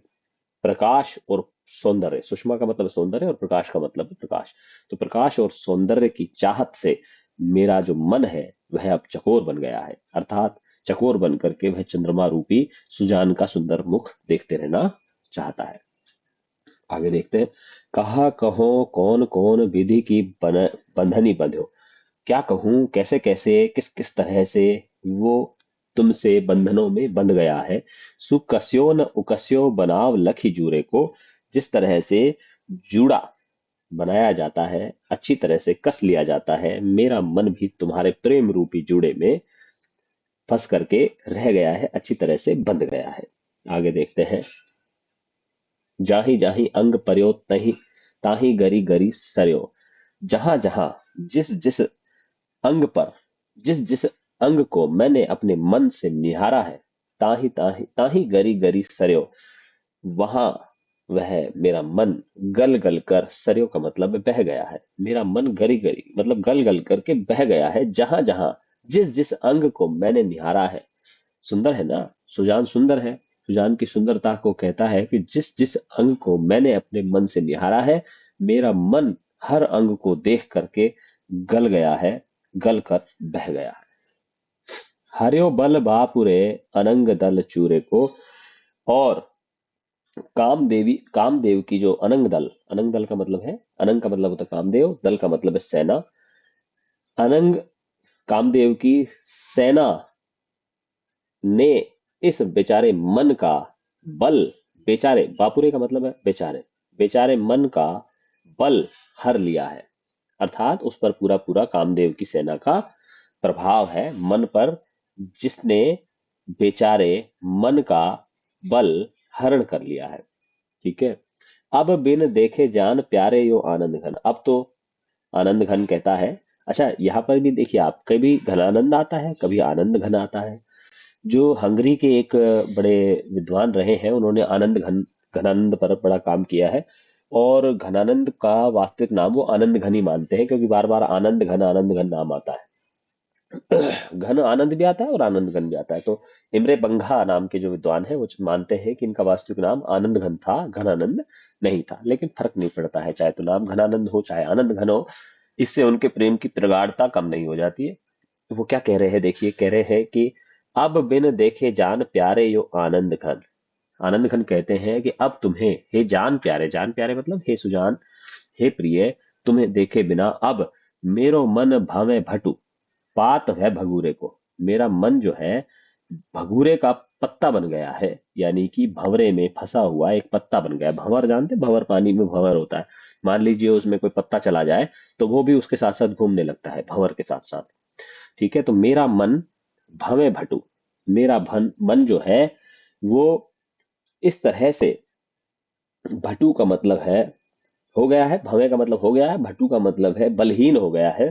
प्रकाश और सौंदर्य, सुषमा का मतलब सौंदर्य और प्रकाश का मतलब प्रकाश, तो प्रकाश और सौंदर्य की चाहत से मेरा जो मन है वह अब चकोर बन गया है, अर्थात चकोर बन करके वह चंद्रमा रूपी सुजान का सुंदर मुख देखते रहना चाहता है। आगे देखते हैं। कहा कहो कौन कौन विधि की बंधनी बंध्यो, क्या कहूं कैसे कैसे किस किस तरह से वो तुमसे बंधनों में बंध गया है। सुकस्यो न उकस्यो बनाव लखी जूरे को, जिस तरह से जूड़ा बनाया जाता है, अच्छी तरह से कस लिया जाता है, मेरा मन भी तुम्हारे प्रेम रूपी जूड़े में फंस करके रह गया है, अच्छी तरह से बंध गया है। आगे देखते हैं। जाहि जाहि अंग पर्यो तहि ताहि गरी गरी सरयो, जहां जहां जिस जिस अंग पर, जिस जिस अंग को मैंने अपने मन से निहारा है, ताहि ताहि ताहि गरी गरी सरयो, वहां वह मेरा मन गल गल कर, सरयो का मतलब बह गया है, मेरा मन गरी गरी मतलब गल गल करके बह गया है, जहां जहां जिस जिस अंग को मैंने निहारा है। सुंदर है ना, सुजान सुंदर है, सुजान की सुंदरता को कहता है कि जिस जिस अंग को मैंने अपने मन से निहारा है, मेरा मन हर अंग को देख करके गल गया है, गल कर बह गया है। हर्यो बल बापुरे अनंग दल चूरे को, और कामदेव की जो अनंग दल का मतलब है, अनंग का मतलब होता है कामदेव, दल का मतलब है सेना, अनंग कामदेव की सेना ने इस बेचारे मन का बल, बेचारे बापुरे का मतलब है बेचारे, बेचारे मन का बल हर लिया है, अर्थात उस पर पूरा पूरा कामदेव की सेना का प्रभाव है मन पर, जिसने बेचारे मन का बल हरण कर लिया है। ठीक है। अब बिन देखे जान प्यारे यो आनंद घन, अब तो आनंद घन कहता है। अच्छा, यहाँ पर भी देखिए आप, कभी घनानंद आता है, कभी आनंद घन आता है। जो हंगरी के एक बड़े विद्वान रहे हैं, उन्होंने घनानंद पर बड़ा काम किया है, और घनानंद का वास्तविक नाम वो आनंद घन ही मानते हैं, क्योंकि बार बार आनंद घन नाम आता है। घन आनंद भी आता है और आनंद घन भी आता है। तो इमरे बंघा नाम के जो विद्वान हैं वो मानते हैं कि इनका वास्तविक नाम आनंद घन था, घनानंद नहीं था, लेकिन फर्क नहीं पड़ता है, चाहे तो नाम घनानंद हो चाहे आनंद घन हो, इससे उनके प्रेम की प्रगाढ़ता कम नहीं हो जाती है। तो वो क्या कह रहे हैं, देखिए कह रहे हैं कि अब बिन देखे जान प्यारे यो आनंद घन, आनंद घन कहते हैं कि अब तुम्हें हे जान प्यारे मतलब हे सुजान, हे प्रिय, तुम्हें देखे बिना अब मेरो मन भावे भटू, पात है भगूरे को, मेरा मन जो है भगूरे का पत्ता बन गया है, यानी कि भंवरे में फंसा हुआ एक पत्ता बन गया। भंवर जानते, भंवर पानी में भंवर होता है, मान लीजिए उसमें कोई पत्ता चला जाए तो वो भी उसके साथ साथ घूमने लगता है भंवर के साथ साथ। ठीक है, तो मेरा मन भवे भटू, मेरा मन जो है वो इस तरह से, भटू का मतलब है हो गया है, भवे का मतलब हो गया है, भटू का मतलब है बलहीन हो गया है,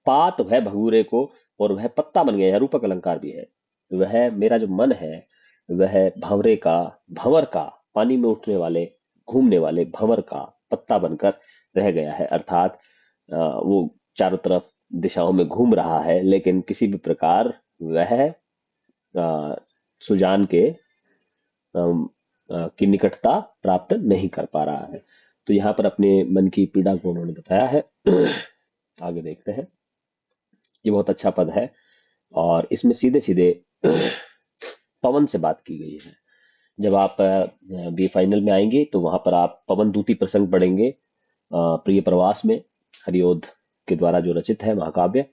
पात वह भगूरे को, और वह पत्ता बन गया, यह रूपक अलंकार भी है। वह मेरा जो मन है वह भंवरे का, भंवर का, पानी में उठने वाले, घूमने वाले भंवर का पत्ता बनकर रह गया है। अर्थात वो चारों तरफ दिशाओं में घूम रहा है, लेकिन किसी भी प्रकार वह सुजान के की निकटता प्राप्त नहीं कर पा रहा है। तो यहाँ पर अपने मन की पीड़ा को उन्होंने बताया है। आगे देखते हैं। ये बहुत अच्छा पद है, और इसमें सीधे सीधे पवन से बात की गई है। जब आप बी फाइनल में आएंगे तो वहां पर आप पवन दूती प्रसंग पढ़ेंगे, प्रिय प्रवास में, हरिओध के द्वारा जो रचित है महाकाव्य।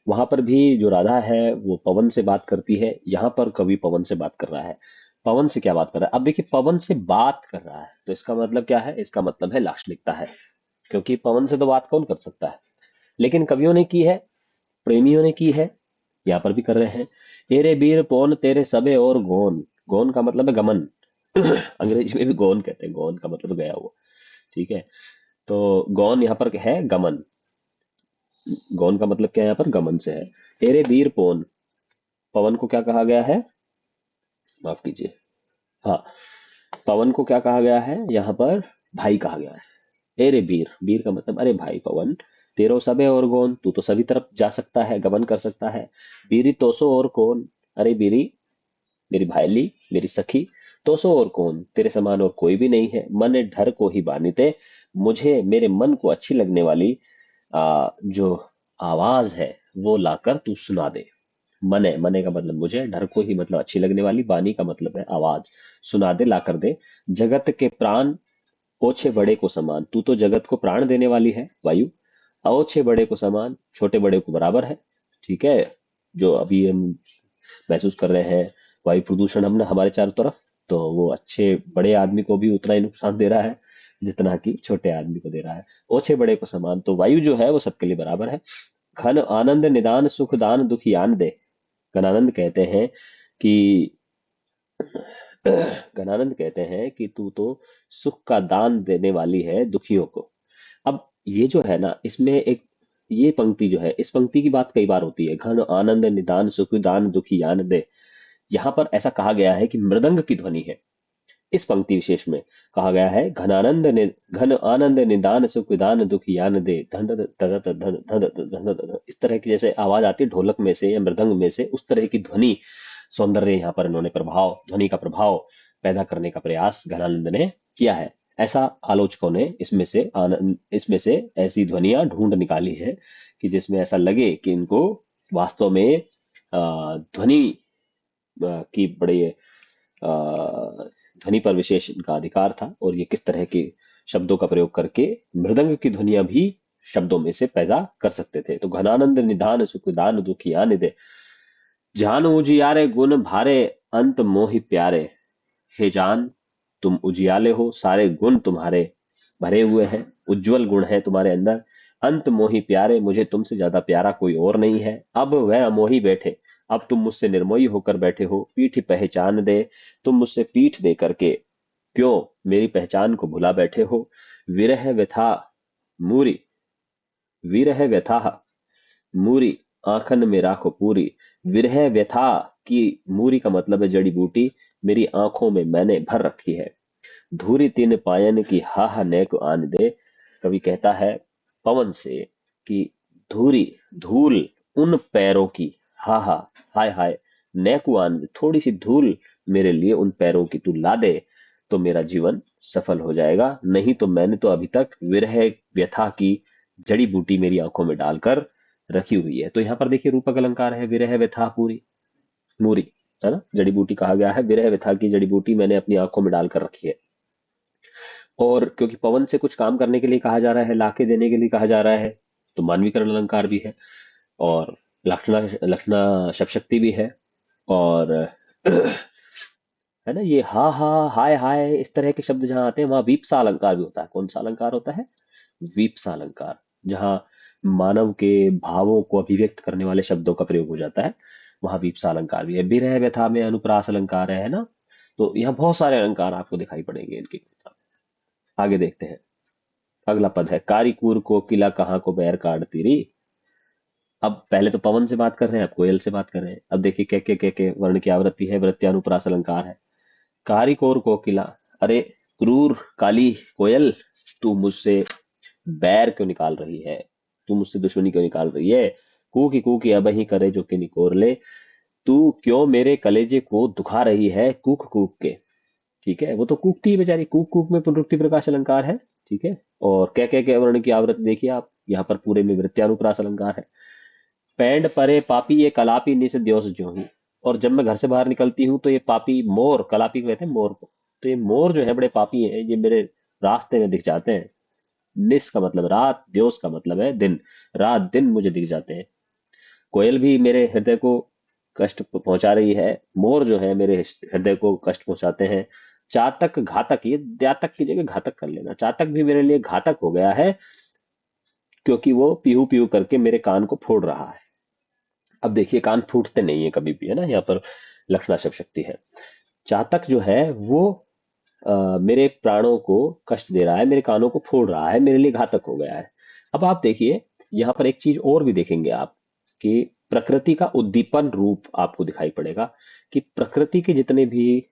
वहां पर भी जो राधा है वो पवन से बात करती है। यहाँ पर कवि पवन से बात कर रहा है। पवन से क्या बात कर रहा है? अब देखिए, पवन से बात कर रहा है तो इसका मतलब क्या है? इसका मतलब है लाक्षणिकता है, क्योंकि पवन से तो बात कौन कर सकता है। लेकिन कवियों ने की है, प्रेमियों ने की है, यहाँ पर भी कर रहे हैं। एरे बीर पौन तेरे सबे और गौन, गौन का मतलब है गमन। अंग्रेजी में भी गौन कहते हैं, गौन का मतलब गया हुआ। ठीक है, तो गौन यहाँ पर है गमन। गौन का मतलब क्या है? यहाँ पर गमन से है। एरे बीर पौन, पवन को क्या कहा गया है? माफ कीजिए, हाँ, पवन को क्या कहा गया है यहाँ पर? भाई कहा गया है। एरे वीर, वीर का मतलब अरे भाई पवन, तेरो सबे और कौन, तू तो सभी तरफ जा सकता है, गमन कर सकता है। बीरी तोसो और कौन, अरे बीरी मेरी भाईली, मेरी सखी, तोसो और कौन, तेरे समान और कोई भी नहीं है। मन ढर को ही बानीते, मुझे मेरे मन को अच्छी लगने वाली जो आवाज है वो लाकर तू सुना दे। मने, मने का मतलब मुझे, ढर को ही मतलब अच्छी लगने वाली, बानी का मतलब है आवाज, सुना दे, ला कर दे। जगत के प्राण ओछे बड़े को समान, तू तो जगत को प्राण देने वाली है वायु, अओछे बड़े को समान, छोटे बड़े को बराबर है। ठीक है, जो अभी हम महसूस कर रहे हैं वायु प्रदूषण हमने हमारे चारों तरफ, तो वो अच्छे बड़े आदमी को भी उतना ही नुकसान दे रहा है जितना कि छोटे आदमी को दे रहा है। ओछे बड़े को समान, तो वायु जो है वो सबके लिए बराबर है। घन आनंद निदान सुख दान दुखी आन दे, गणानंद कहते हैं कि गणानंद कहते हैं कि तू तो सुख का दान देने वाली है दुखियों को। अब ये जो है ना, इसमें एक ये पंक्ति जो है, इस पंक्ति की बात कई बार होती है, घन आनंद निदान सुख दान दुखी यान दे। यहाँ पर ऐसा कहा गया है कि मृदंग की ध्वनि है। इस पंक्ति विशेष में कहा गया है घन आनंद निदान सुख दान दुखी यान दे, धन धन धन धन धन धन धन धन, इस तरह की जैसे आवाज आती है ढोलक में से या मृदंग में से, उस तरह की ध्वनि सौंदर्य यहाँ पर इन्होंने प्रभाव, ध्वनि का प्रभाव पैदा करने का प्रयास घनानंद ने किया है। ऐसा आलोचकों ने इसमें से आनंद, इसमें से ऐसी ध्वनियां ढूंढ निकाली है कि जिसमें ऐसा लगे कि इनको वास्तव में ध्वनि की बड़े ध्वनि पर विशेष इनका अधिकार था, और ये किस तरह के शब्दों का प्रयोग करके मृदंग की ध्वनियां भी शब्दों में से पैदा कर सकते थे। तो घनानंद निधान सुख दान दुखिया निधे, जान उजियारे गुण भारे, अंत मोहि प्यारे। हे जान, तुम उजियाले हो, सारे गुण तुम्हारे भरे हुए हैं, उज्जवल गुण है तुम्हारे अंदर। अंत मोहि प्यारे, मुझे तुमसे ज्यादा प्यारा कोई और नहीं है। अब वह अमोही बैठे, अब तुम मुझसे निर्मोही होकर बैठे हो। पीठ पहचान दे, तुम मुझसे पीठ दे करके क्यों मेरी पहचान को भुला बैठे हो। विरह व्यथा मूरी, विरह व्यथा मूरी आंखन में राखो पूरी। विरह व्यथा की मूरी का मतलब है जड़ी बूटी, मेरी आंखों में मैंने भर रखी है। धूरी तीन पायन की हा हा नेक आन दे, कवि कहता है पवन से कि धूरी, धूल उन पैरों की, हा हा, हाय हाय, नेकु आन दे, थोड़ी सी धूल मेरे लिए उन पैरों की तू ला दे तो मेरा जीवन सफल हो जाएगा। नहीं तो मैंने तो अभी तक विरह व्यथा की जड़ी बूटी मेरी आंखों में डालकर रखी हुई है। तो यहाँ पर देखिए रूपक अलंकार है, विरह व्यथा पूरी मूरी, है ना, जड़ी बूटी कहा गया है, विरह व्यथा की जड़ी बूटी मैंने अपनी आंखों में डालकर रखी है। और क्योंकि पवन से कुछ काम करने के लिए कहा जा रहा है, लाके देने के लिए कहा जा रहा है, तो मानवीकरण अलंकार भी है, और लक्षणा, लक्षणा शब्द शक्ति भी है, और है ना, ये हा हा, हाय हाय, इस तरह के शब्द जहां आते हैं वहां वीप्सा अलंकार भी होता है। कौन सा अलंकार होता है? वीप्सा अलंकार, जहां मानव के भावों को अभिव्यक्त करने वाले शब्दों का प्रयोग हो जाता है, वहां वीप्सा अलंकार भी है। विरह व्यथा में अनुप्रास अलंकार है ना। तो यहाँ बहुत सारे अलंकार आपको दिखाई पड़ेंगे इनकी कविता में। आगे देखते हैं। अगला पद है, कारीकूर कोकिला कहाँ को बैर काटती री। अब पहले तो पवन से बात कर रहे हैं, अब कोयल से बात कर रहे हैं। अब देखिए के वर्ण की आवृत्ति है, वृत्यानुप्रास अलंकार है। कारिकोर कोकिला, अरे क्रूर काली कोयल, तू मुझसे बैर क्यों निकाल रही है, तू मुझसे दुश्मनी क्यों निकाल रही है। कू की अब ही करे जो कि निकोर ले, तू क्यों मेरे कलेजे को दुखा रही है कूक कूक के। ठीक है, वो तो कूकती है बेचारी, कूक कूक में पुनरुक्ति प्रकाश अलंकार है। ठीक है, और के वर्ण की आवृत्ति देखिए आप, यहाँ पर पूरे में वृत्यानुप्रास अलंकार है। पैंड परे पापी ये कलापी निस द्योस ज्यों ही, और जब मैं घर से बाहर निकलती हूँ तो ये पापी मोर, कलापी को कहते हैं मोर को, तो ये मोर जो है बड़े पापी हैं, ये मेरे रास्ते में दिख जाते हैं। निस का मतलब रात, द्योस का मतलब है दिन, रात दिन मुझे दिख जाते हैं। कोयल भी मेरे हृदय को कष्ट पहुंचा रही है, मोर जो है मेरे हृदय को कष्ट पहुंचाते हैं। चातक घातक, ये द्यातक की जगह घातक कर लेना, चातक भी मेरे लिए घातक हो गया है, क्योंकि वो पीहू पीहू करके मेरे कान को फोड़ रहा है। अब देखिए कान फूटते नहीं है कभी भी, है ना, यहाँ पर लक्षणाशक शक्ति है। चातक जो है वो मेरे प्राणों को कष्ट दे रहा है, मेरे कानों को फोड़ रहा है, मेरे लिए घातक हो गया है। अब आप देखिए यहाँ पर एक चीज और भी देखेंगे आप, कि प्रकृति का उद्दीपन रूप आपको दिखाई पड़ेगा, कि प्रकृति के जितने भी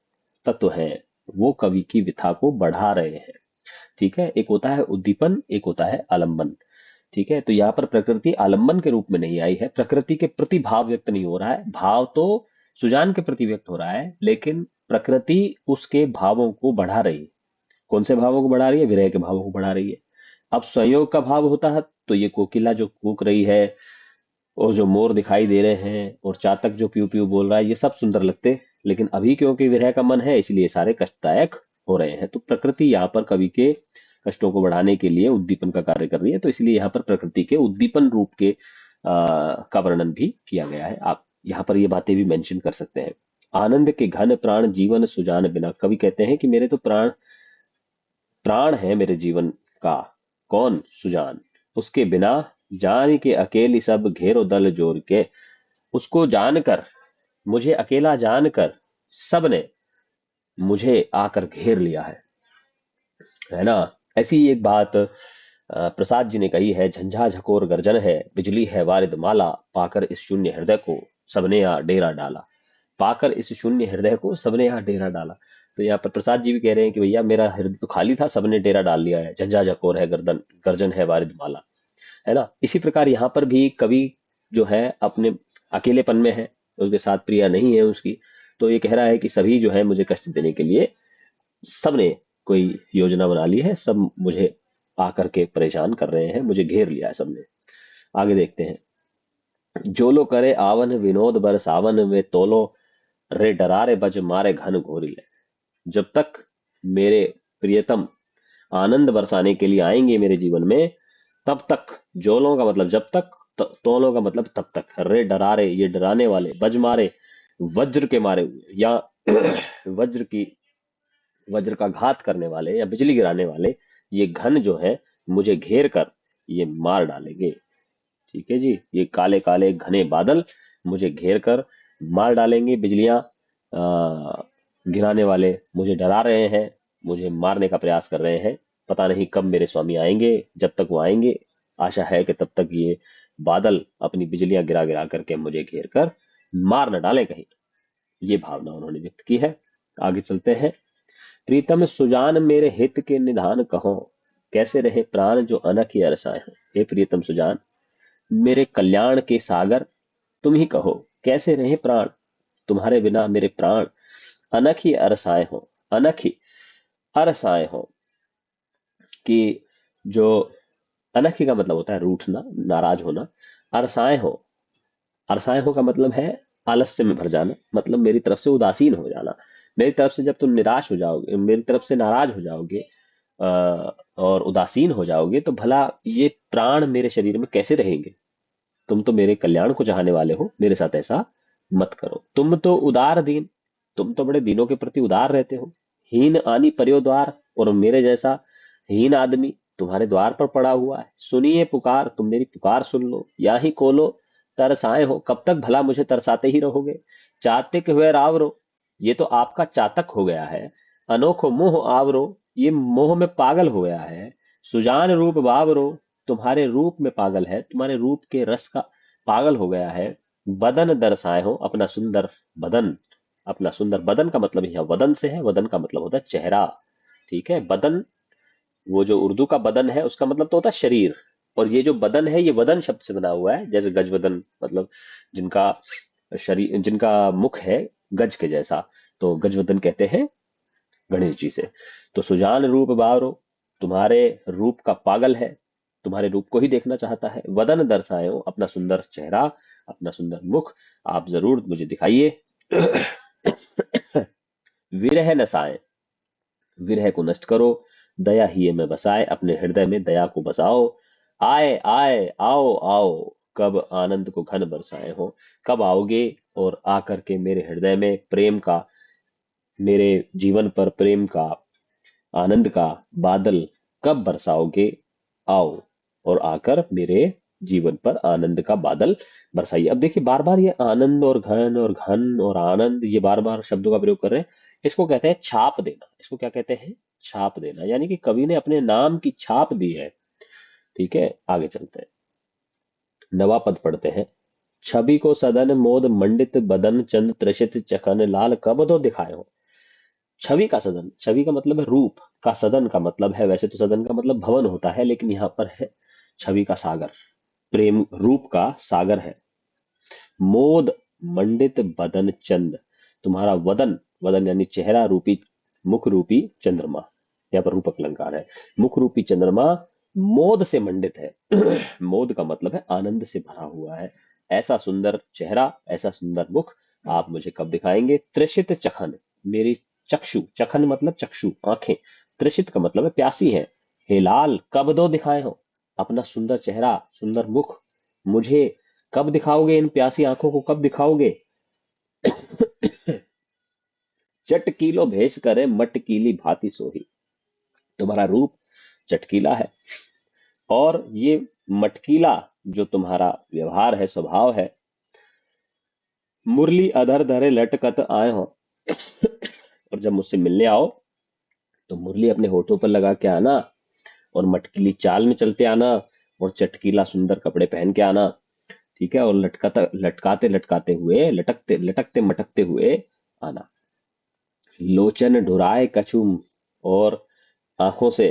तत्व हैं वो कवि की विथा को बढ़ा रहे हैं। ठीक है, एक होता है उद्दीपन, एक होता है आलंबन। ठीक है, तो यहाँ पर प्रकृति आलंबन के रूप में नहीं आई है, प्रकृति के प्रति भाव व्यक्त नहीं हो रहा है, भाव तो सुजान के प्रति व्यक्त हो रहा है, लेकिन प्रकृति उसके भावों को बढ़ा रही है। कौन से भावों को बढ़ा रही है, विरह के भावों को बढ़ा रही है। अब संयोग का भाव होता है तो ये कोकिला जो कूक रही है, और जो मोर दिखाई दे रहे हैं, और चातक जो प्यू प्यू बोल रहा है, ये सब सुंदर लगते, लेकिन अभी क्योंकि विरह का मन है इसलिए सारे कष्टदायक हो रहे हैं। तो प्रकृति यहाँ पर कवि के कष्टों को बढ़ाने के लिए उद्दीपन का कार्य कर रही है, तो इसलिए यहाँ पर प्रकृति के उद्दीपन रूप के का वर्णन भी किया गया है। आप यहाँ पर ये बातें भी मेंशन कर सकते हैं। आनंद के घन प्राण जीवन सुजान बिना, कवि कहते हैं कि मेरे तो प्राण प्राण है मेरे जीवन का, कौन, सुजान, उसके बिना जान के अकेली सब घेरो दल जोर के, उसको जानकर, मुझे अकेला जानकर सब ने मुझे आकर घेर लिया है ना। ऐसी ही एक बात प्रसाद जी ने कही है, झंझा झकोर गर्जन है, बिजली है वारिद माला, पाकर इस शून्य हृदय को सबने यहाँ डेरा डाला। पाकर इस शून्य हृदय को सबने यहाँ डेरा डाला। तो यहाँ पर प्रसाद जी भी कह रहे हैं कि भैया मेरा हृदय तो खाली था, सबने डेरा डाल लिया है, झंझा झकोर है गर्दन, गर्जन है वारिद माला, है ना। इसी प्रकार यहाँ पर भी कवि जो है अपने अकेलेपन में है, उसके साथ प्रिया नहीं है उसकी, तो ये कह रहा है कि सभी जो है मुझे कष्ट देने के लिए, सबने कोई योजना बना ली है, सब मुझे आकर के परेशान कर रहे हैं, मुझे घेर लिया है सबने। आगे देखते हैं। जोलो करे आवन विनोद बर सावन में तोलो, रे डरारे बज मारे घन घोरी ले। जब तक मेरे प्रियतम आनंद बरसाने के लिए आएंगे मेरे जीवन में, तब तक, जोलों का मतलब जब तक, तोलों का मतलब तब तक, रे डरारे ये डराने वाले, बज मारे वज्र के मारे हुए, या वज्र की, वज्र का घात करने वाले या बिजली गिराने वाले, ये घन जो है मुझे घेर कर ये मार डालेंगे। ठीक है जी, ये काले काले घने बादल मुझे घेर कर मार डालेंगे, बिजलियां गिराने वाले मुझे डरा रहे हैं, मुझे मारने का प्रयास कर रहे हैं। पता नहीं कब मेरे स्वामी आएंगे, जब तक वो आएंगे आशा है कि तब तक ये बादल अपनी बिजलियां गिरा गिरा करके मुझे घेर कर मार न डालें कहीं। ये भावना उन्होंने व्यक्त की है। आगे चलते हैं। प्रीतम सुजान मेरे हित के निधान कहो, कैसे रहे प्राण जो अनख ही अरसाए हैं। हे प्रीतम सुजान, मेरे कल्याण के सागर तुम ही कहो, कैसे रहे प्राण, तुम्हारे बिना मेरे प्राण अनख ही अरसाए हो, अनख ही अरसाए हो। कि जो अनख ही का मतलब होता है रूठना, नाराज होना। अरसाए हो, अरसाए हो का मतलब है आलस्य में भर जाना, मतलब मेरी तरफ से उदासीन हो जाना। मेरी तरफ से जब तुम निराश हो जाओगे, मेरी तरफ से नाराज हो जाओगे, और उदासीन हो जाओगे, तो भला ये प्राण मेरे शरीर में कैसे रहेंगे। तुम तो मेरे कल्याण को चाहने वाले हो, मेरे साथ ऐसा मत करो। तुम तो उदार दीन, तुम तो बड़े दीनों के प्रति उदार रहते हो। हीन आनी पर्यो द्वार, और मेरे जैसा हीन आदमी तुम्हारे द्वार पर पड़ा हुआ है। सुनिए पुकार, तुम मेरी पुकार सुन लो। या ही कोलो तरसाए हो, कब तक भला मुझे तरसाते ही रहोगे। चातिक हुए रावरो, ये तो आपका चातक हो गया है। अनोखो मोह आवरो, ये मोह में पागल हो गया है। सुजान रूप बावरो, तुम्हारे रूप में पागल है, तुम्हारे रूप के रस का पागल हो गया है। बदन दर्शाए हो, अपना सुंदर बदन। अपना सुंदर बदन का मतलब यहाँ वदन से है, वदन का मतलब होता है चेहरा। ठीक है, बदन, वो जो उर्दू का बदन है उसका मतलब तो होता है शरीर, और ये जो बदन है ये वदन शब्द से बना हुआ है, जैसे गजवदन, मतलब जिनका शरीर, जिनका मुख है गज के जैसा, तो गजवदन कहते हैं गणेश जी से। तो सुजान रूप बावरो, तुम्हारे रूप का पागल है, तुम्हारे रूप को ही देखना चाहता है। वदन दर्शायो, अपना सुंदर चेहरा, अपना सुंदर मुख आप जरूर मुझे दिखाइए। विरह नसाए, विरह को नष्ट करो। दया ही में बसाए, अपने हृदय में दया को बसाओ। आए आए आओ आओ, कब आनंद को घन बरसाए हो। कब आओगे और आकर के मेरे हृदय में प्रेम का, मेरे जीवन पर प्रेम का, आनंद का बादल कब बरसाओगे। आओ और आकर मेरे जीवन पर आनंद का बादल बरसाइए। अब देखिए बार बार ये आनंद और घन और आनंद, ये बार बार शब्दों का प्रयोग कर रहे हैं। इसको कहते हैं छाप देना। इसको क्या कहते हैं? छाप देना, यानी कि कवि ने अपने नाम की छाप दी है। ठीक है, आगे चलते हैं, नवा पद पढ़ते हैं। छवि को सदन मोद मंडित बदन चंद त्रिषित चखन लाल कब दो दिखाए हो। छवि का सदन, छवि का मतलब है रूप, का सदन का मतलब है, वैसे तो सदन का मतलब भवन होता है, लेकिन यहाँ पर है छवि का सागर, प्रेम रूप का सागर है। मोद मंडित बदन चंद, तुम्हारा वदन, वदन यानी चेहरा रूपी, मुख रूपी चंद्रमा, यहाँ पर रूपक अलंकार है। मुख रूपी चंद्रमा मोद से मंडित है। मोद का मतलब है आनंद से भरा हुआ है। ऐसा सुंदर चेहरा, ऐसा सुंदर मुख आप मुझे कब दिखाएंगे। त्रिषित चखन, मेरी चक्षु, चखन मतलब चक्षु, आंखें, त्रिषित का मतलब है प्यासी है। हे लाल, कब दो दिखाए हो, अपना सुंदर चेहरा, सुंदर मुख मुझे कब दिखाओगे, इन प्यासी आंखों को कब दिखाओगे। चटकीलो भेष करे मटकीली भांति सोही, तुम्हारा रूप चटकीला है, और ये मटकीला जो तुम्हारा व्यवहार है, स्वभाव है। मुरली अधर धरे लटकत आए हो, और जब मुझसे मिलने आओ तो मुरली अपने होठों पर लगा के आना, और मटकीली चाल में चलते आना, और चटकीला सुंदर कपड़े पहन के आना। ठीक है, और लटकाता लटकाते लटकाते हुए, लटकते लटकते मटकते हुए आना। लोचन ढुराए कछुम, और आंखों से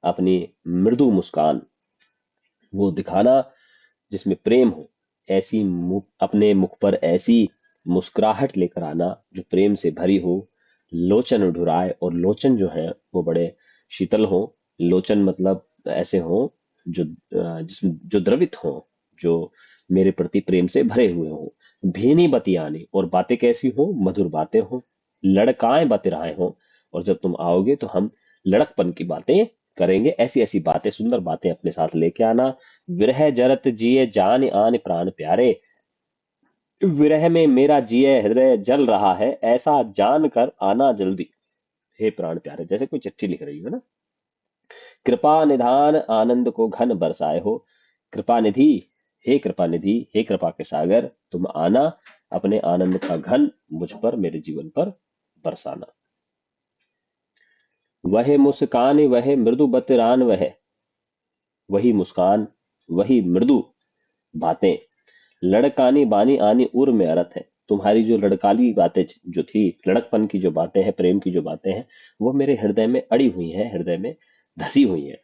अपनी मृदु मुस्कान वो दिखाना जिसमें प्रेम हो। ऐसी अपने मुख पर ऐसी मुस्कुराहट लेकर आना जो प्रेम से भरी हो। लोचन ढुराए, और लोचन जो है वो बड़े शीतल हो। लोचन मतलब ऐसे हो जो जिसमें जो द्रवित हो, जो मेरे प्रति प्रेम से भरे हुए हो। भीनी बतियानी, और बातें कैसी हो, मधुर बातें हो। लड़काएं बतिराए हो, और जब तुम आओगे तो हम लड़कपन की बातें करेंगे। ऐसी ऐसी बातें, सुंदर बातें अपने साथ लेके आना। विरह जरत जिए जान आन प्राण प्यारे, विरह में मेरा जिए हृदय जल रहा है, ऐसा जान कर आना जल्दी, हे प्राण प्यारे। जैसे कोई चिट्ठी लिख रही हो ना। कृपा निधान आनंद को घन बरसाए हो, कृपा निधि, हे कृपा निधि, हे कृपा के सागर, तुम आना, अपने आनंद का घन मुझ पर, मेरे जीवन पर बरसाना। वह मुस्कान वह मृदु बतरान, वही मुस्कान, वही मृदु बातें। लड़कानी बानी आनी उर में अरत है, तुम्हारी जो लड़काली बातें जो थी, लड़कपन की जो बातें हैं, प्रेम की जो बातें हैं, वो मेरे हृदय में अड़ी हुई हैं, हृदय में धसी हुई हैं।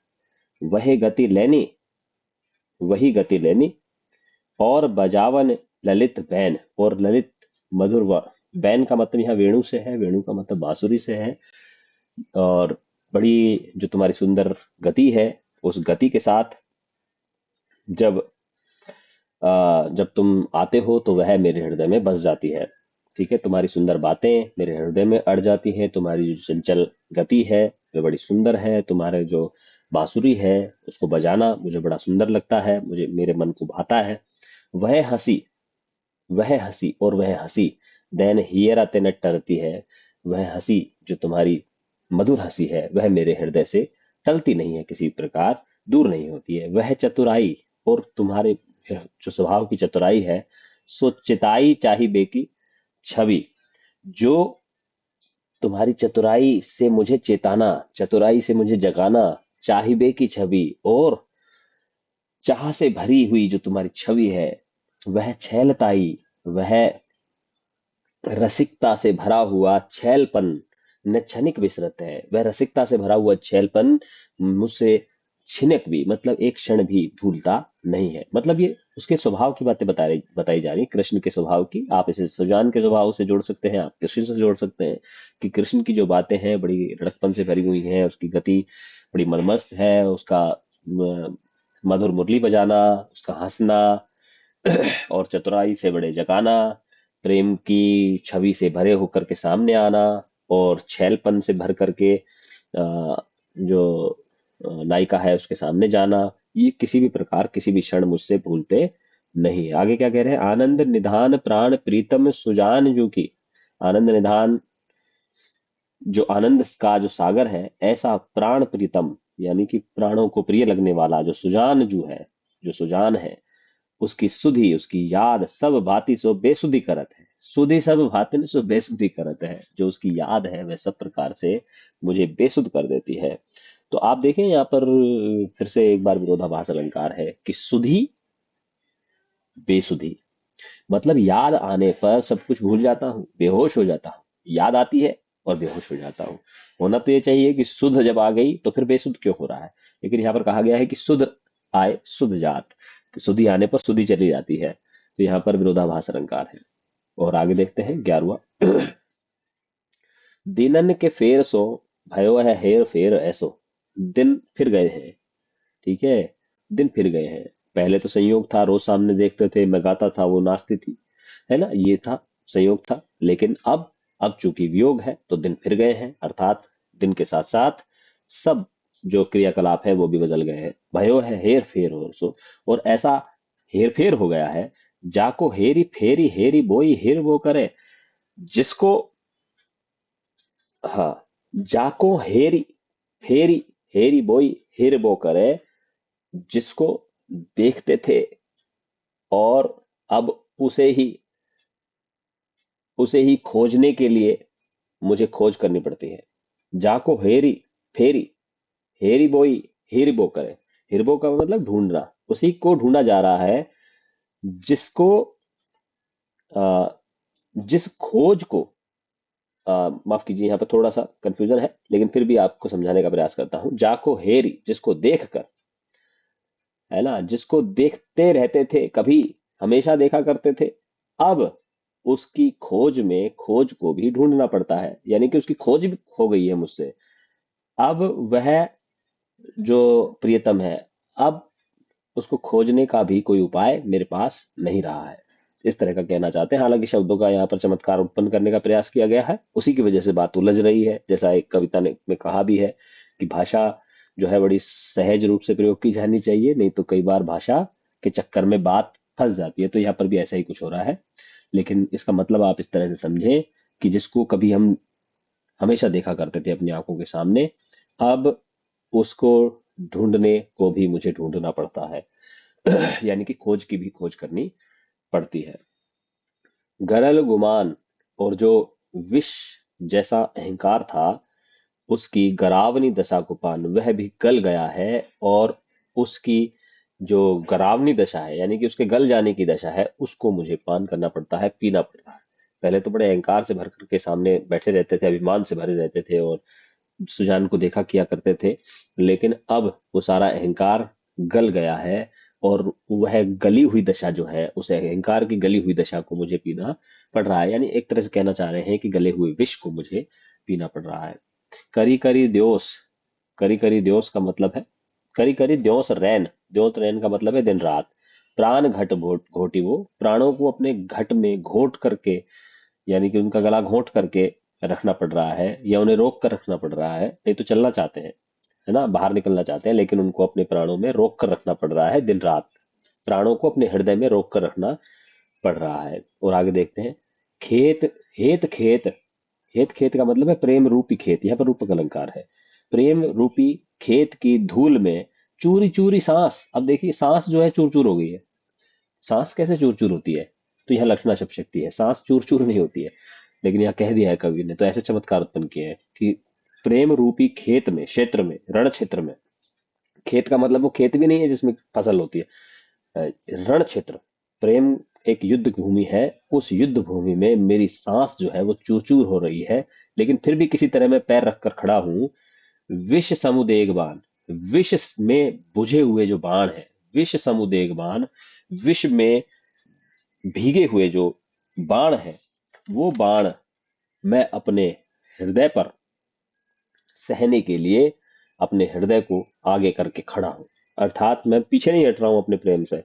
वह गति लेनी, वही गति लेनी, और बजावन ललित बैन, और ललित मधुर बैन का मतलब यहाँ वेणु से है, वेणु का मतलब बांसुरी से है। और बड़ी जो तुम्हारी सुंदर गति है, उस गति के साथ जब जब तुम आते हो तो वह मेरे हृदय में बस जाती है। ठीक है, तुम्हारी सुंदर बातें मेरे हृदय में अड़ जाती हैं। तुम्हारी जो चंचल गति है वह बड़ी सुंदर है। तुम्हारे जो बांसुरी है उसको बजाना मुझे बड़ा सुंदर लगता है, मुझे मेरे मन को भाता है। वह हंसी, वह हंसी, और वह हंसी दैन हियरा तेन टरती है। वह हंसी जो तुम्हारी मधुर हंसी है वह मेरे हृदय से टलती नहीं है, किसी प्रकार दूर नहीं होती है। वह चतुराई, और तुम्हारे जो स्वभाव की चतुराई है, सो चिताई चाही बेकी छवि, जो तुम्हारी चतुराई से मुझे चेताना, चतुराई से मुझे जगाना, चाहिए की छवि, और चाह से भरी हुई जो तुम्हारी छवि है, वह छैलताई, वह रसिकता से भरा हुआ छैलपन न क्षणिक विसरत है। वह रसिकता से भरा हुआ छैलपन मुझसे छिनक भी, मतलब एक क्षण भी भूलता नहीं है। मतलब ये उसके स्वभाव की बातें बताई जा रही, कृष्ण के स्वभाव की। आप इसे सुजान के स्वभाव से जोड़ सकते हैं, आप कृष्ण से जोड़ सकते हैं कि कृष्ण की जो बातें हैं बड़ी लड़कपन से भरी हुई हैं, उसकी गति बड़ी मनमस्त है, उसका मधुर मुरली बजाना, उसका हंसना और चतुराई से बड़े जगाना, प्रेम की छवि से भरे होकर के सामने आना, और छैलपन से भर करके जो नायिका है उसके सामने जाना, ये किसी भी प्रकार किसी भी क्षण मुझसे भूलते नहीं है। आगे क्या कह रहे हैं? आनंद निधान प्राण प्रीतम सुजान जू की। आनंद निधान, जो आनंद का जो सागर है, ऐसा प्राण प्रीतम, यानी कि प्राणों को प्रिय लगने वाला जो सुजान जू है, जो सुजान है, उसकी सुधि, उसकी याद सब भांति सो बेसुधी करत है। सुधि सब भांति सो बेसुधी करत है, जो उसकी याद है वह सब प्रकार से मुझे बेसुध कर देती है। तो आप देखें यहाँ पर फिर से एक बार विरोधाभास अलंकार है कि सुधि, बेसुधी, मतलब याद आने पर सब कुछ भूल जाता हूँ, बेहोश हो जाता हूँ। याद आती है और बेहोश हो जाता हूँ। होना तो ये चाहिए कि सुध जब आ गई तो फिर बेसुध क्यों हो रहा है, लेकिन यहाँ पर कहा गया है कि सुध आए सुध जात, कि सुधि आने पर सुधि चली जाती है। तो यहाँ पर विरोधाभास अलंकार है। और आगे देखते हैं 11वां। दिनन के फेर सो भयो है हेर फेर ऐसो। दिन फिर गए हैं, ठीक है, दिन फिर गए हैं। पहले तो संयोग था, रोज सामने देखते थे, मैं गाता था, वो नाचती थी, है ना, ये था, संयोग था। लेकिन अब चूंकि वियोग है तो दिन फिर गए हैं, अर्थात दिन के साथ साथ सब जो क्रियाकलाप है वो भी बदल गए हैं। भयो है हेर फेर हो सो, और ऐसा हेर फेर हो गया है, जाको हेरी फेरी हेरी बोई हेर वो करे, जिसको, हाँ, जाको हेरी फेरी हेरी बोई हेर वो करे, जिसको देखते थे और अब उसे ही उसे ही खोजने के लिए मुझे खोज करनी पड़ती है। जाको हेरी फेरी हेरी बोई हिरबो करे। हिरबो का मतलब ढूंढना, उसी को ढूंढा जा रहा है जिसको, अ, जिस खोज को, माफ कीजिए, यहाँ पर थोड़ा सा कंफ्यूजन है, लेकिन फिर भी आपको समझाने का प्रयास करता हूँ। जाको हेरी, जिसको देख कर, है ना, जिसको देखते रहते थे, कभी हमेशा देखा करते थे, अब उसकी खोज में खोज को भी ढूंढना पड़ता है, यानी कि उसकी खोज भी हो गई है मुझसे। अब वह जो प्रियतम है, अब उसको खोजने का भी कोई उपाय मेरे पास नहीं रहा है। इस तरह का कहना चाहते हैं। हालांकि शब्दों का यहाँ पर चमत्कार उत्पन्न करने का प्रयास किया गया है, उसी की वजह से बात उलझ रही है। जैसा एक कविता ने में कहा भी है कि भाषा जो है बड़ी सहज रूप से प्रयोग की जानी चाहिए, नहीं तो कई बार भाषा के चक्कर में बात फंस जाती है। तो यहाँ पर भी ऐसा ही कुछ हो रहा है, लेकिन इसका मतलब आप इस तरह से समझें कि जिसको कभी हम हमेशा देखा करते थे अपनी आंखों के सामने, अब उसको ढूंढने को भी मुझे ढूंढना पड़ता है। यानी कि खोज की भी खोज करनी पड़ती है। गरल गुमान, और जो विष जैसा अहंकार था, उसकी गरावनी दशा को पान, वह भी गल गया है। और उसकी जो गरावनी दशा है, यानी कि उसके गल जाने की दशा है, उसको मुझे पान करना पड़ता है, पीना पड़ रहा है। पहले तो बड़े अहंकार से भर करके सामने बैठे रहते थे, अभिमान से भरे रहते थे, और सुजान को देखा किया करते थे, लेकिन अब वो सारा अहंकार गल गया है, और वह गली हुई दशा जो है, उस अहंकार की गली हुई दशा को मुझे पीना पड़ रहा है। यानी एक तरह से कहना चाह रहे हैं कि गले हुए विष को मुझे पीना पड़ रहा है। करी करी द्योस, करी करी द्योस का मतलब है, करी करी द्योस रैन, द्योस रैन का मतलब है दिन रात। प्राण घट घोटी, वो प्राणों को अपने घट में घोट करके, यानी कि उनका गला घोंट करके रखना पड़ रहा है, या उन्हें रोक कर रखना पड़ रहा है। नहीं तो चलना चाहते हैं, है ना, बाहर निकलना चाहते हैं, लेकिन उनको अपने प्राणों में रोक कर रखना पड़ रहा है दिन रात। प्राणों को अपने हृदय में रोक कर रखना पड़ रहा है। और आगे देखते हैं, खेत हेत खेत, हेत खेत का मतलब है प्रेम रूपी खेत, यहाँ पर रूपक अलंकार है। प्रेम रूपी खेत की धूल में चूरी चूरी सांस। अब देखिए, सांस जो है चूर चूर हो गई है। सांस कैसे चूर चूर होती है? तो यह लक्षणा शब्द शक्ति है, सांस चूर चूर नहीं होती है। लेकिन यहाँ कह दिया है कवि ने, तो ऐसे चमत्कार उत्पन्न किए हैं कि प्रेम रूपी खेत में, क्षेत्र में, रण क्षेत्र में, खेत का मतलब वो खेत भी नहीं है जिसमें फसल होती है, रण क्षेत्र, प्रेम एक युद्ध भूमि है, उस युद्ध भूमि में मेरी सांस जो है वो चूर चूर हो रही है, लेकिन फिर भी किसी तरह मैं पैर रखकर खड़ा हूं। विष समुदेग बाण, विष में बुझे हुए जो बाण है, विष समुदेग बाण, विष में भीगे हुए जो बाण है, वो बाण मैं अपने हृदय पर सहने के लिए अपने हृदय को आगे करके खड़ा हूं। अर्थात मैं पीछे नहीं हट रहा हूं अपने प्रेम से,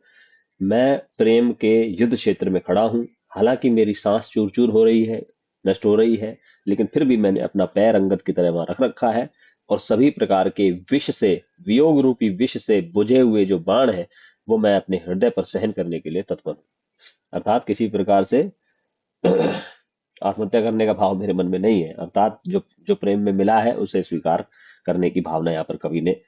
मैं प्रेम के युद्ध क्षेत्र में खड़ा हूं। हालांकि मेरी सांस चूर चूर हो रही है, नष्ट हो रही है, लेकिन फिर भी मैंने अपना पैर अंगद की तरह वहां रख रखा है, और सभी प्रकार के विष से, वियोग रूपी विष से बुझे हुए जो बाण है, वो मैं अपने हृदय पर सहन करने के लिए तत्पर हूं। अर्थात किसी प्रकार से आत्महत्या करने का भाव मेरे मन में नहीं है। अर्थात जो जो प्रेम में मिला है उसे स्वीकार करने की भावना यहाँ पर कवि ने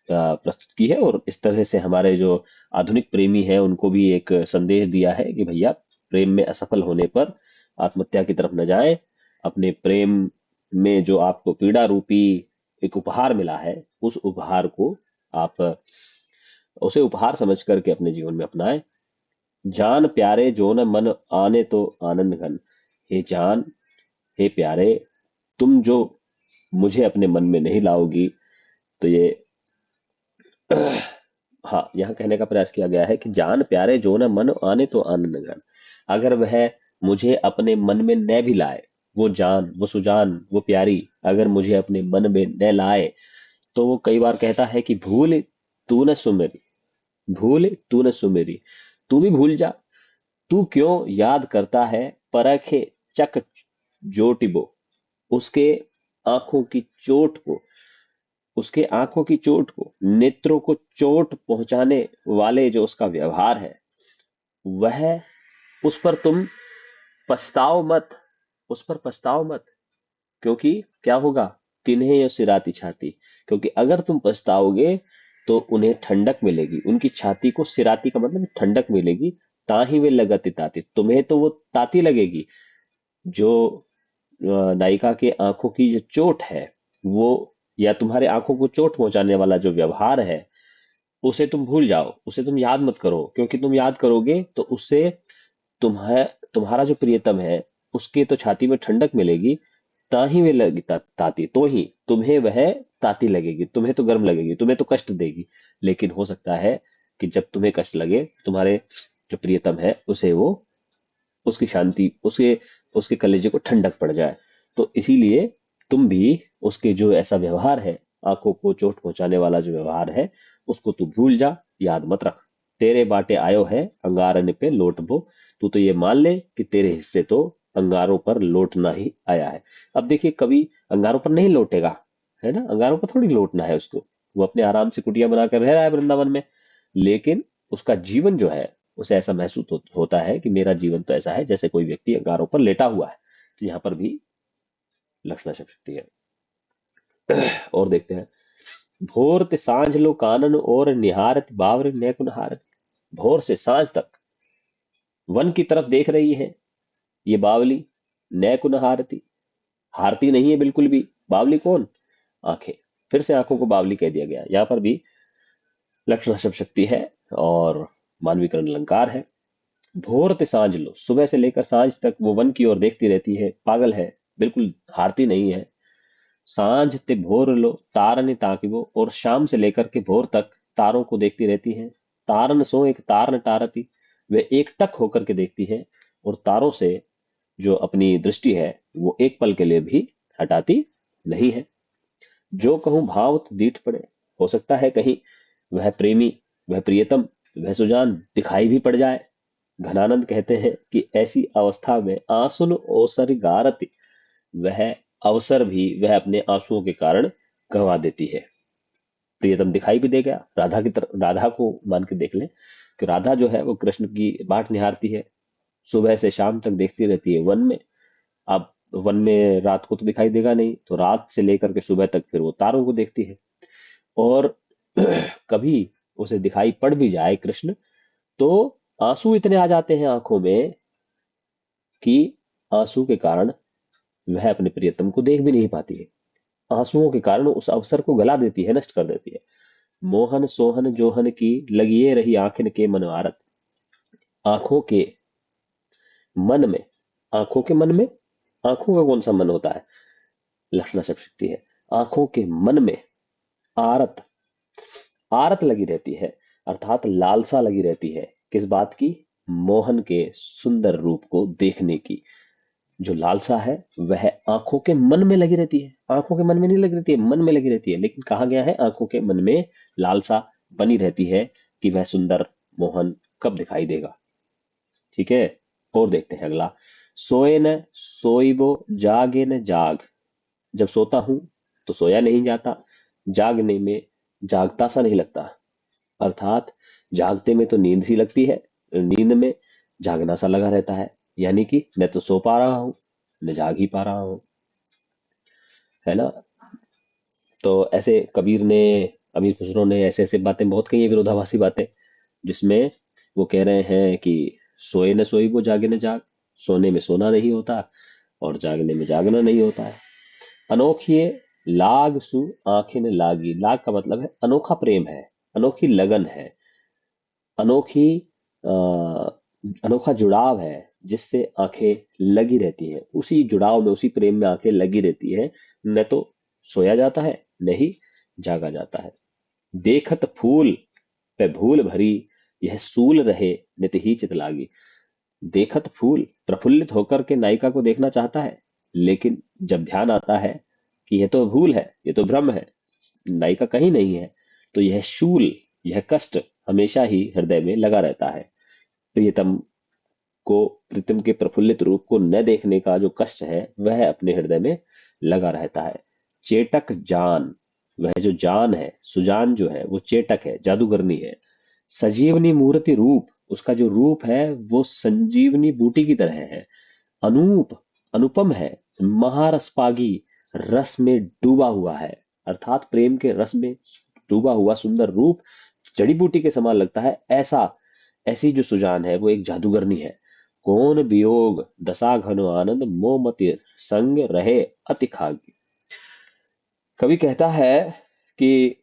प्रस्तुत की है, और इस तरह से हमारे जो आधुनिक प्रेमी हैं उनको भी एक संदेश दिया है कि भैया, प्रेम में असफल होने पर आत्महत्या की तरफ न जाएं। अपने प्रेम में जो आपको पीड़ा रूपी एक उपहार मिला है, उस उपहार को आप उसे उपहार समझ करके अपने जीवन में अपनाएं। जान प्यारे जो न मन आने तो आनंद घन, हे जान, हे प्यारे, तुम जो मुझे अपने मन में नहीं लाओगी तो ये हाँ, यहाँ कहने का प्रयास किया गया है कि जान प्यारे जो न मन आने तो आनंद घन। अगर वह मुझे अपने मन में न भी लाए, वो जान, वो सुजान, वो प्यारी अगर मुझे अपने मन में न लाए, तो वो कई बार कहता है कि भूल तू न सुमेरी, भूल तू न सुमेरी, तू भी भूल जा, तू क्यों याद करता है परखे चक जोटिबो, उसके आंखों की चोट को, उसके आंखों की चोट को, नेत्रों को चोट पहुंचाने वाले जो उसका व्यवहार है, वह, उस पर तुम पछताओ मत, उस पर पछताओ मत। क्योंकि क्या होगा, किन्हें यो सिराती छाती, क्योंकि अगर तुम पछताओगे तो उन्हें ठंडक मिलेगी, उनकी छाती को, सिराती का मतलब ठंडक मिलेगी। ताही वे लगती ताती, तुम्हें तो वो ताती लगेगी। जो नायिका के आंखों की जो चोट है, वो, या तुम्हारे आंखों को चोट पहुंचाने वाला जो व्यवहार है, उसे तुम भूल जाओ, उसे तुम याद मत करो, क्योंकि तुम याद करोगे तो उससे तुम्हें, तुम्हारा जो प्रियतम है, उसके तो छाती में ठंडक मिलेगी। ताही वे लगी ताती, तो ही तुम्हें वह ताती लगेगी, तुम्हें तो गर्म लगेगी, तुम्हें तो कष्ट देगी। लेकिन हो सकता है कि जब तुम्हें कष्ट लगे, तुम्हारे जो प्रियतम है उसे वो, उसकी शांति, उसके उसके कलेजे को ठंडक पड़ जाए। तो इसीलिए तुम भी उसके जो ऐसा व्यवहार है, आंखों को चोट पहुंचाने वाला जो व्यवहार है, उसको तू भूल जा, याद मत रख। तेरे बाटे आयो है अंगारन पे लौटबो, तू तो ये मान ले कि तेरे हिस्से तो अंगारों पर लौटना ही आया है। अब देखिए, कभी अंगारों पर नहीं लौटेगा, है ना, अंगारों पर थोड़ी लौटना है उसको, वो अपने आराम से कुटिया बनाकर रह रहा है वृंदावन में। लेकिन उसका जीवन जो है, उसे ऐसा महसूस होता है कि मेरा जीवन तो ऐसा है जैसे कोई व्यक्ति अंगारों पर लेटा हुआ है। तो यहाँ पर भी लक्षणा शक्ति है। और देखते हैं, भोर ते सांझ लो कानन और निहारत बावर नैकुनहारत। भोर से सांझ तक वन की तरफ देख रही है ये बावली, नैकुनहारती, हारती नहीं है बिल्कुल भी। बावली कौन, आंखें, फिर से आंखों को बावली कह दिया गया। यहाँ पर भी लक्षण शब्द शक्ति है और मानवीकरण अलंकार है। भोर ते सांझ लो, सुबह से लेकर सांझ तक वो वन की ओर देखती रहती है, पागल है, बिल्कुल हारती नहीं है। सांझ ते भोर लो तारन ताकिबो, और शाम से लेकर के भोर तक तारों को देखती रहती है। तारन सो एक तारन टारती, वे एक टक होकर के देखती है, और तारों से जो अपनी दृष्टि है वो एक पल के लिए भी हटाती नहीं है। जो कहूँ भाव तो दीठ पड़े, हो सकता है कहीं वह प्रेमी, वह प्रियतम, वह सुजान दिखाई भी पड़ जाए। घनानंद कहते हैं कि ऐसी अवस्था में आंसुन ओसर गारती, वह अवसर भी वह अपने आंसुओं के कारण गंवा देती है। प्रियतम दिखाई भी देगा, राधा की तरफ, राधा को मान के देख लें कि राधा जो है वो कृष्ण की बाट निहारती है, सुबह से शाम तक देखती रहती है वन में। अब वन में रात को तो दिखाई देगा नहीं, तो रात से लेकर के सुबह तक फिर वो तारों को देखती है। और कभी उसे दिखाई पड़ भी जाए कृष्ण, तो आंसू इतने आ जाते हैं आंखों में कि आंसू के कारण वह अपने प्रियतम को देख भी नहीं पाती है। आंसुओं के कारण उस अवसर को गला देती है, नष्ट कर देती है। मोहन सोहन जोहन की लगिए रही आंखिन के मनवारत, आंखों के मन में, आंखों के मन में, आंखों का कौन सा मन होता है, लक्षणा शब्द शक्ति है। आंखों के मन में आरत, आरत लगी रहती है, अर्थात लालसा लगी रहती है। किस बात की, मोहन के सुंदर रूप को देखने की जो लालसा है वह आंखों के मन में लगी रहती है। आंखों के मन में नहीं लगी रहती है, मन में लगी रहती है, लेकिन कहा गया है आंखों के मन में लालसा बनी रहती है कि वह सुंदर मोहन कब दिखाई देगा। ठीक है, और देखते हैं अगला। सोए न सोइबो जागे न जाग, जब सोता हूं तो सोया नहीं जाता, जागने में जागता सा नहीं लगता, अर्थात जागते में तो नींद सी लगती है, नींद में जागना सा लगा रहता है, यानी कि न तो सो पा रहा हूं न जाग ही पा रहा हूं, है ना। तो ऐसे कबीर ने, अमीर खुसरो ने ऐसे ऐसे बातें बहुत कही है, विरोधाभासी बातें, जिसमें वो कह रहे हैं कि सोए न सोई वो जागे न जाग, सोने में सोना नहीं होता और जागने में जागना नहीं होता है। अनोखिए लाग सु आंखें लागी, लाग का मतलब है अनोखा प्रेम है, अनोखी लगन है, अनोखी अ, अनोखा जुड़ाव है, जिससे आंखें लगी रहती हैं, उसी जुड़ाव में उसी प्रेम में आंखें लगी रहती है, न तो सोया जाता है नहीं जागा जाता है। देखत फूल पे भूल भरी, यह सूल रहे नित ही चित लागी। देखत फूल, प्रफुल्लित होकर के नायिका को देखना चाहता है, लेकिन जब ध्यान आता है कि यह तो भूल है, यह तो भ्रम है, नायिका कहीं नहीं है, तो यह शूल, यह कष्ट हमेशा ही हृदय में लगा रहता है। प्रियतम को, प्रीतम के प्रफुल्लित रूप को न देखने का जो कष्ट है वह अपने हृदय में लगा रहता है। चेटक जान, वह जो जान है, सुजान जो है वो चेटक है, जादूगरनी है। सजीवनी मूर्ति रूप, उसका जो रूप है वो संजीवनी बूटी की तरह है। अनूप, अनुपम है। महारसपागी, रस में डूबा हुआ है, अर्थात प्रेम के रस में डूबा हुआ सुंदर रूप जड़ी बूटी के समान लगता है, ऐसा, ऐसी जो सुजान है वो एक जादूगरनी है। कौन वियोग दशा घन आनंद, मोमति संग रहे अति खागी। कवि कहता है कि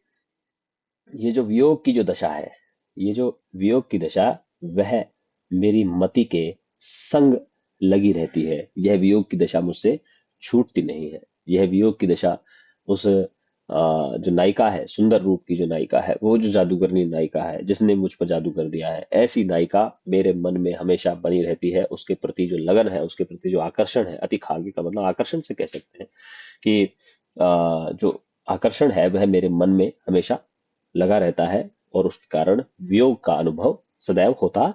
ये जो वियोग की जो दशा है, ये जो वियोग की दशा, वह मेरी मति के संग लगी रहती है, यह वियोग की दशा मुझसे छूटती नहीं है। यह वियोग की दशा उस जो नायिका है, सुंदर रूप की जो नायिका है, वो जो जादूगरनी नायिका है जिसने मुझ पर जादू कर दिया है, ऐसी नायिका मेरे मन में हमेशा बनी रहती है। उसके प्रति जो लगन है, उसके प्रति जो आकर्षण है, अति खागी का मतलब आकर्षण से कह सकते हैं कि जो आकर्षण है वह मेरे मन में हमेशा लगा रहता है, और उसके कारण वियोग का अनुभव सदैव होता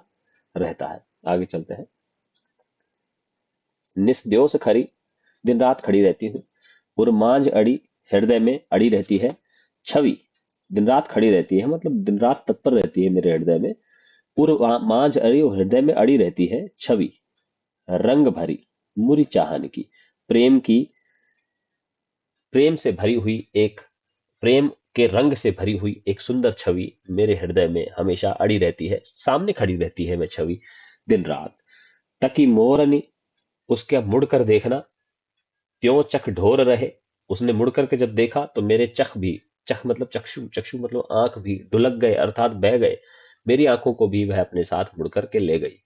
रहता है। आगे चलते हैं। निस्द्योष खरी, दिन रात खड़ी रहती हूँ। उर्मांझ अड़ी, हृदय में अड़ी रहती है। छवि, दिन रात खड़ी रहती है मतलब दिन रात तत्पर रहती है मेरे हृदय में। उर्मांझ अड़ी, और हृदय में अड़ी रहती है छवि। रंग भरी, मुरी चाहन की, प्रेम की, प्रेम से भरी हुई एक, प्रेम के रंग से भरी हुई एक सुंदर छवि मेरे हृदय में हमेशा अड़ी रहती है, सामने खड़ी रहती है वह छवि दिन रात। तकी मोरनी, उसके मुड़कर देखना, त्यों चख ढोर रहे, उसने मुड़ करके जब देखा तो मेरे चख भी, चख मतलब चक्षु, चक्षु मतलब आंख भी ढुलक गए, अर्थात बह गए, मेरी आंखों को भी वह अपने साथ मुड़ करके ले गई।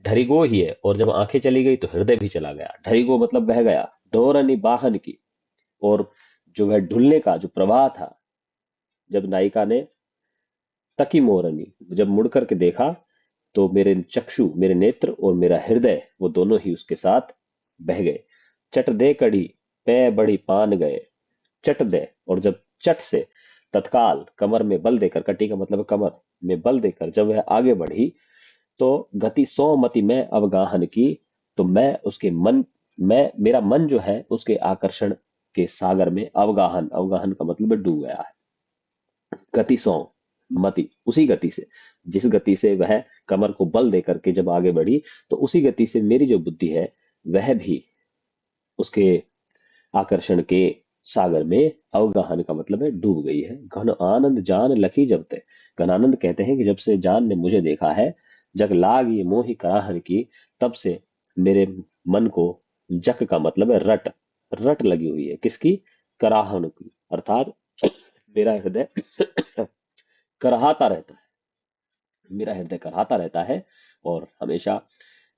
ढरिगो ही है, और जब आंखें चली गई तो हृदय भी चला गया। ढरिगो मतलब बह गया। डोरनी बाहन की, और जो वह ढुलने का जो प्रवाह था, जब नायिका ने तकी मोरनी, जब मुड़ करके देखा तो मेरे चक्षु, मेरे नेत्र और मेरा हृदय, वो दोनों ही उसके साथ बह गए। चट दे कड़ी, पै बड़ी पान गए, चट दे, और जब चट से, तत्काल, कमर में बल देकर, कटी का मतलब कमर में बल देकर जब वह आगे बढ़ी, तो गति सौ मति में अवगाहन की, तो मैं उसके मन, मैं, मेरा मन जो है उसके आकर्षण के सागर में अवगाहन, अवगाहन का मतलब है डूब गया है। गति सौ मति, उसी गति से, जिस गति से वह कमर को बल देकर के जब आगे बढ़ी, तो उसी गति से मेरी जो बुद्धि है वह भी उसके आकर्षण के सागर में, अवगाहन का मतलब है डूब गई है। घन आनंद जान लखी जब ते, घन आनंद कहते हैं कि जब से जान ने मुझे देखा है, जग लाग ये मोहि कराहन की, तब से मेरे मन को, जक का मतलब है रट, रट लगी हुई है, किसकी, कराहन की, अर्थात मेरा हृदय कराहता रहता है, मेरा हृदय कराहता रहता है, और हमेशा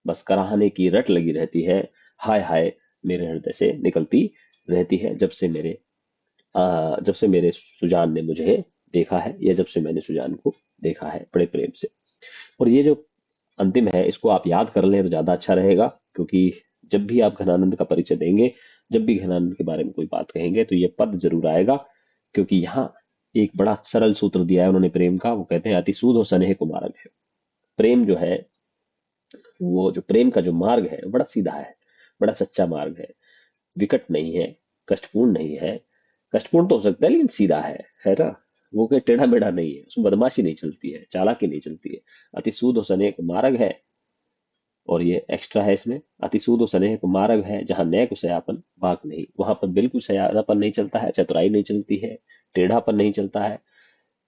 बस कराहने की रट लगी रहती है, हाय हाय मेरे हृदय से निकलती रहती है जब से मेरे सुजान ने मुझे देखा है, या जब से मैंने सुजान को देखा है बड़े प्रेम से। और ये जो अंतिम है इसको आप याद कर लें तो ज्यादा अच्छा रहेगा, क्योंकि जब भी आप घनानंद का परिचय देंगे, जब भी घनानंद के बारे में कोई बात कहेंगे, तो ये पद जरूर आएगा। क्योंकि यहाँ एक बड़ा सरल सूत्र दिया है उन्होंने प्रेम का, वो कहते हैं अति सूद स्नेह कुमारक है। प्रेम जो है, वो जो प्रेम का जो मार्ग है वो बड़ा सीधा है, बड़ा सच्चा मार्ग है, विकट नहीं है, कष्टपूर्ण नहीं है। कष्टपूर्ण तो हो सकता है लेकिन सीधा है ना। वो कोई टेढ़ा मेढ़ा नहीं है, उसमें बदमाशी नहीं चलती है, चालाकी नहीं चलती है। अति सूद स्नेह मार्ग है। और ये एक्स्ट्रा है इसमें, अतिसूद स्नेह कुमारग है, जहाँ नैक सयापन बाक नहीं, वहां पर बिल्कुल सयापन नहीं चलता है, चतुराई नहीं चलती है, टेढ़ापन नहीं चलता है।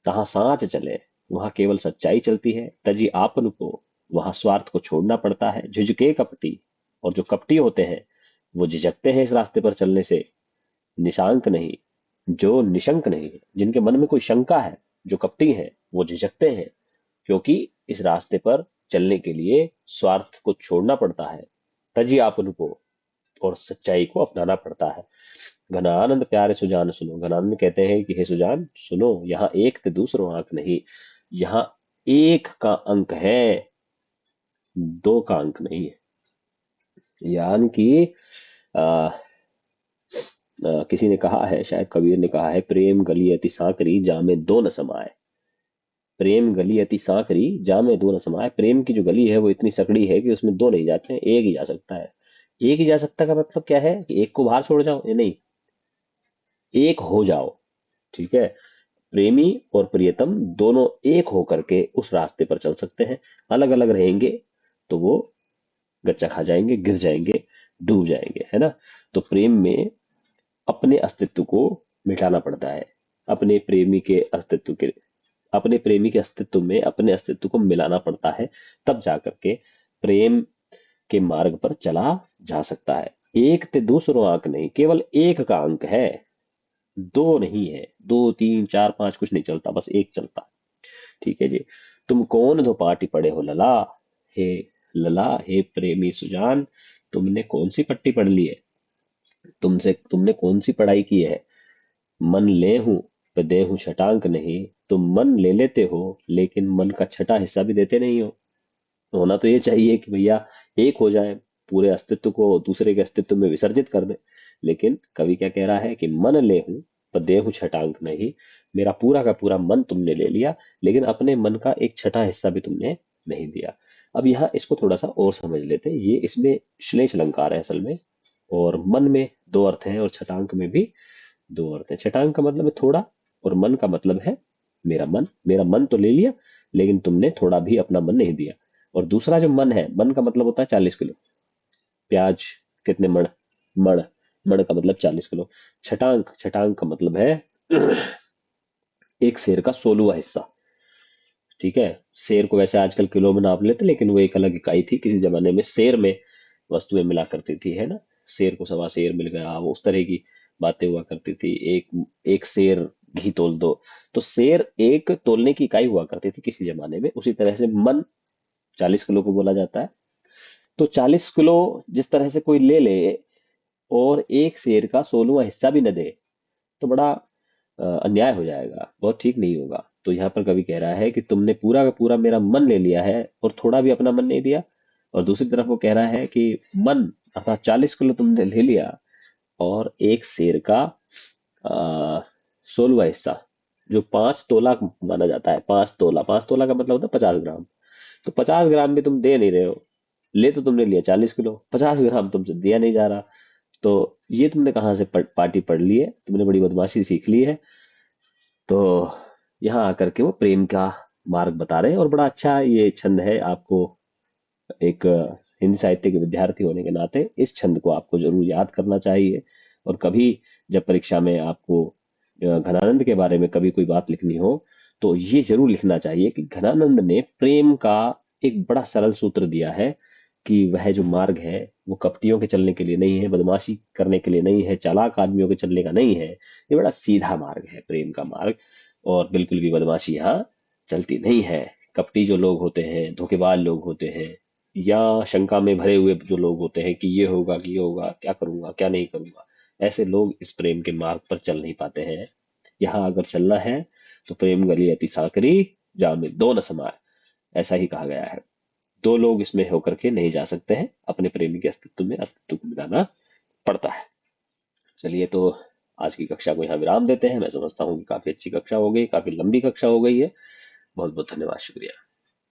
तहाँ सांच चले, वहां केवल सच्चाई चलती है। तजी आपन को, वहां स्वार्थ को छोड़ना पड़ता है। झिझके कपटी, और जो कपटी होते हैं वो झिझकते हैं इस रास्ते पर चलने से। निशांक नहीं, जो निशंक नहीं है, जिनके मन में कोई शंका है, जो कपटी हैं वो झिझकते हैं, क्योंकि इस रास्ते पर चलने के लिए स्वार्थ को छोड़ना पड़ता है, तजियापन को, और सच्चाई को अपनाना पड़ता है। घनानंद प्यारे सुजान सुनो, घनानंद कहते हैं कि हे सुजान सुनो, यहाँ एक ते दूसरो आंक नहीं, यहाँ एक का अंक है, दो का अंक नहीं है। यानी कि आ, किसी ने कहा है, शायद कबीर ने कहा है, प्रेम गली अति सांकरी जामे दो न समाए। प्रेम गली अति सांकरी जामे दो न समाए। प्रेम की जो गली है वो इतनी सकड़ी है कि उसमें दो नहीं जाते हैं, एक ही जा सकता है। एक ही जा सकता का मतलब क्या है कि एक को बाहर छोड़ जाओ, ये नहीं, एक हो जाओ। ठीक है, प्रेमी और प्रियतम दोनों एक होकर के उस रास्ते पर चल सकते हैं। अलग अलग रहेंगे तो वो गच्चा खा जाएंगे, गिर जाएंगे, डूब जाएंगे, है ना। तो प्रेम में अपने अस्तित्व को मिटाना पड़ता है, अपने प्रेमी के अस्तित्व के अपने प्रेमी के अस्तित्व में अपने अस्तित्व को मिलाना पड़ता है। तब जाकर के प्रेम के मार्ग पर चला जा सकता है। एक ते दूसरो अंक नहीं, केवल एक का अंक है, दो नहीं है। दो तीन चार पांच कुछ नहीं चलता, बस एक चलता। ठीक है जी। तुम कौन दो पाटी पड़े हो लला, हे लला, हे प्रेमी सुजान, तुमने कौन सी पट्टी पढ़ ली है, तुमने कौन सी पढ़ाई की है। मन ले हूं पे दे हूं छटांक नहीं, तुम मन ले लेते हो लेकिन मन का छठा हिस्सा भी देते नहीं हो। होना तो ये चाहिए कि भैया एक हो जाए, पूरे अस्तित्व को दूसरे के अस्तित्व में विसर्जित कर दे। लेकिन कवि क्या कह रहा है कि मन ले हूं पर देहु छटांक नहीं, मेरा पूरा का पूरा मन तुमने ले लिया, लेकिन अपने मन का एक छठा हिस्सा भी तुमने नहीं दिया। अब यहाँ इसको थोड़ा सा और समझ लेते हैं, ये इसमें श्लेष अलंकार है असल में। और मन में दो अर्थ हैं और छटांक में भी दो अर्थ हैं। छटांक का मतलब है थोड़ा, और मन का मतलब है मेरा मन तो ले लिया लेकिन तुमने थोड़ा भी अपना मन नहीं दिया। और दूसरा जो मन है, मन का मतलब होता है 40 किलो प्याज। कितने मण, मण, मण का मतलब 40 किलो। छटांक, छटांक का मतलब है एक शेर का 16वां हिस्सा। ठीक है, शेर को वैसे आजकल किलो में नाप लेते, लेकिन वो एक अलग इकाई थी। किसी जमाने में शेर में वस्तुएं मिला करती थी, है ना। शेर को सवा शेर मिल गया, वो उस तरह की बातें हुआ करती थी। एक एक शेर घी तोल दो, तो शेर एक तोलने की इकाई हुआ करती थी किसी जमाने में। उसी तरह से मन 40 किलो को बोला जाता है। तो 40 किलो जिस तरह से कोई ले ले और एक शेर का 16वां हिस्सा भी न दे, तो बड़ा अन्याय हो जाएगा, बहुत ठीक नहीं होगा। तो यहाँ पर कवि कह रहा है कि तुमने पूरा का पूरा मेरा मन ले लिया है और थोड़ा भी अपना मन नहीं दिया। और दूसरी तरफ वो कह रहा है कि मन अर्थात 40 किलो तुमने ले लिया, और एक शेर का 16वां हिस्सा, जो 5 तोला माना जाता है। 5 तोला, 5 तोला का मतलब होता है 50 ग्राम। तो 50 ग्राम भी तुम दे नहीं रहे हो। ले तो तुमने लिया 40 किलो, 50 ग्राम तुमसे दिया नहीं जा रहा। तो ये तुमने कहाँ से पार्टी पढ़ ली है, तुमने बड़ी बदमाशी सीख ली है। तो यहाँ आकर के वो प्रेम का मार्ग बता रहे हैं। और बड़ा अच्छा ये छंद है। आपको एक हिंदी साहित्य के विद्यार्थी होने के नाते इस छंद को आपको जरूर याद करना चाहिए। और कभी जब परीक्षा में आपको घनानंद के बारे में कभी कोई बात लिखनी हो, तो ये जरूर लिखना चाहिए कि घनानंद ने प्रेम का एक बड़ा सरल सूत्र दिया है, कि वह जो मार्ग है वो कपटियों के चलने के लिए नहीं है, बदमाशी करने के लिए नहीं है, चालाक आदमियों के चलने का नहीं है। ये बड़ा सीधा मार्ग है प्रेम का मार्ग, और बिल्कुल भी बदमाशी यहाँ चलती नहीं है। कपटी जो लोग होते हैं, धोखेबाज लोग होते हैं, या शंका में भरे हुए जो लोग होते हैं कि ये होगा, क्या करूंगा, क्या नहीं करूंगा, ऐसे लोग इस प्रेम के मार्ग पर चल नहीं पाते हैं। यहाँ अगर चलना है तो प्रेम गली अति सांकरी, जामे दो न समाये, ऐसा ही कहा गया है। दो लोग इसमें होकर के नहीं जा सकते हैं, अपने प्रेमी के अस्तित्व में अस्तित्व को मिलाना पड़ता है। चलिए, तो आज की कक्षा को यहाँ विराम देते हैं। मैं समझता हूँ कि काफी अच्छी कक्षा हो गई, काफी लंबी कक्षा हो गई है। बहुत बहुत धन्यवाद, शुक्रिया।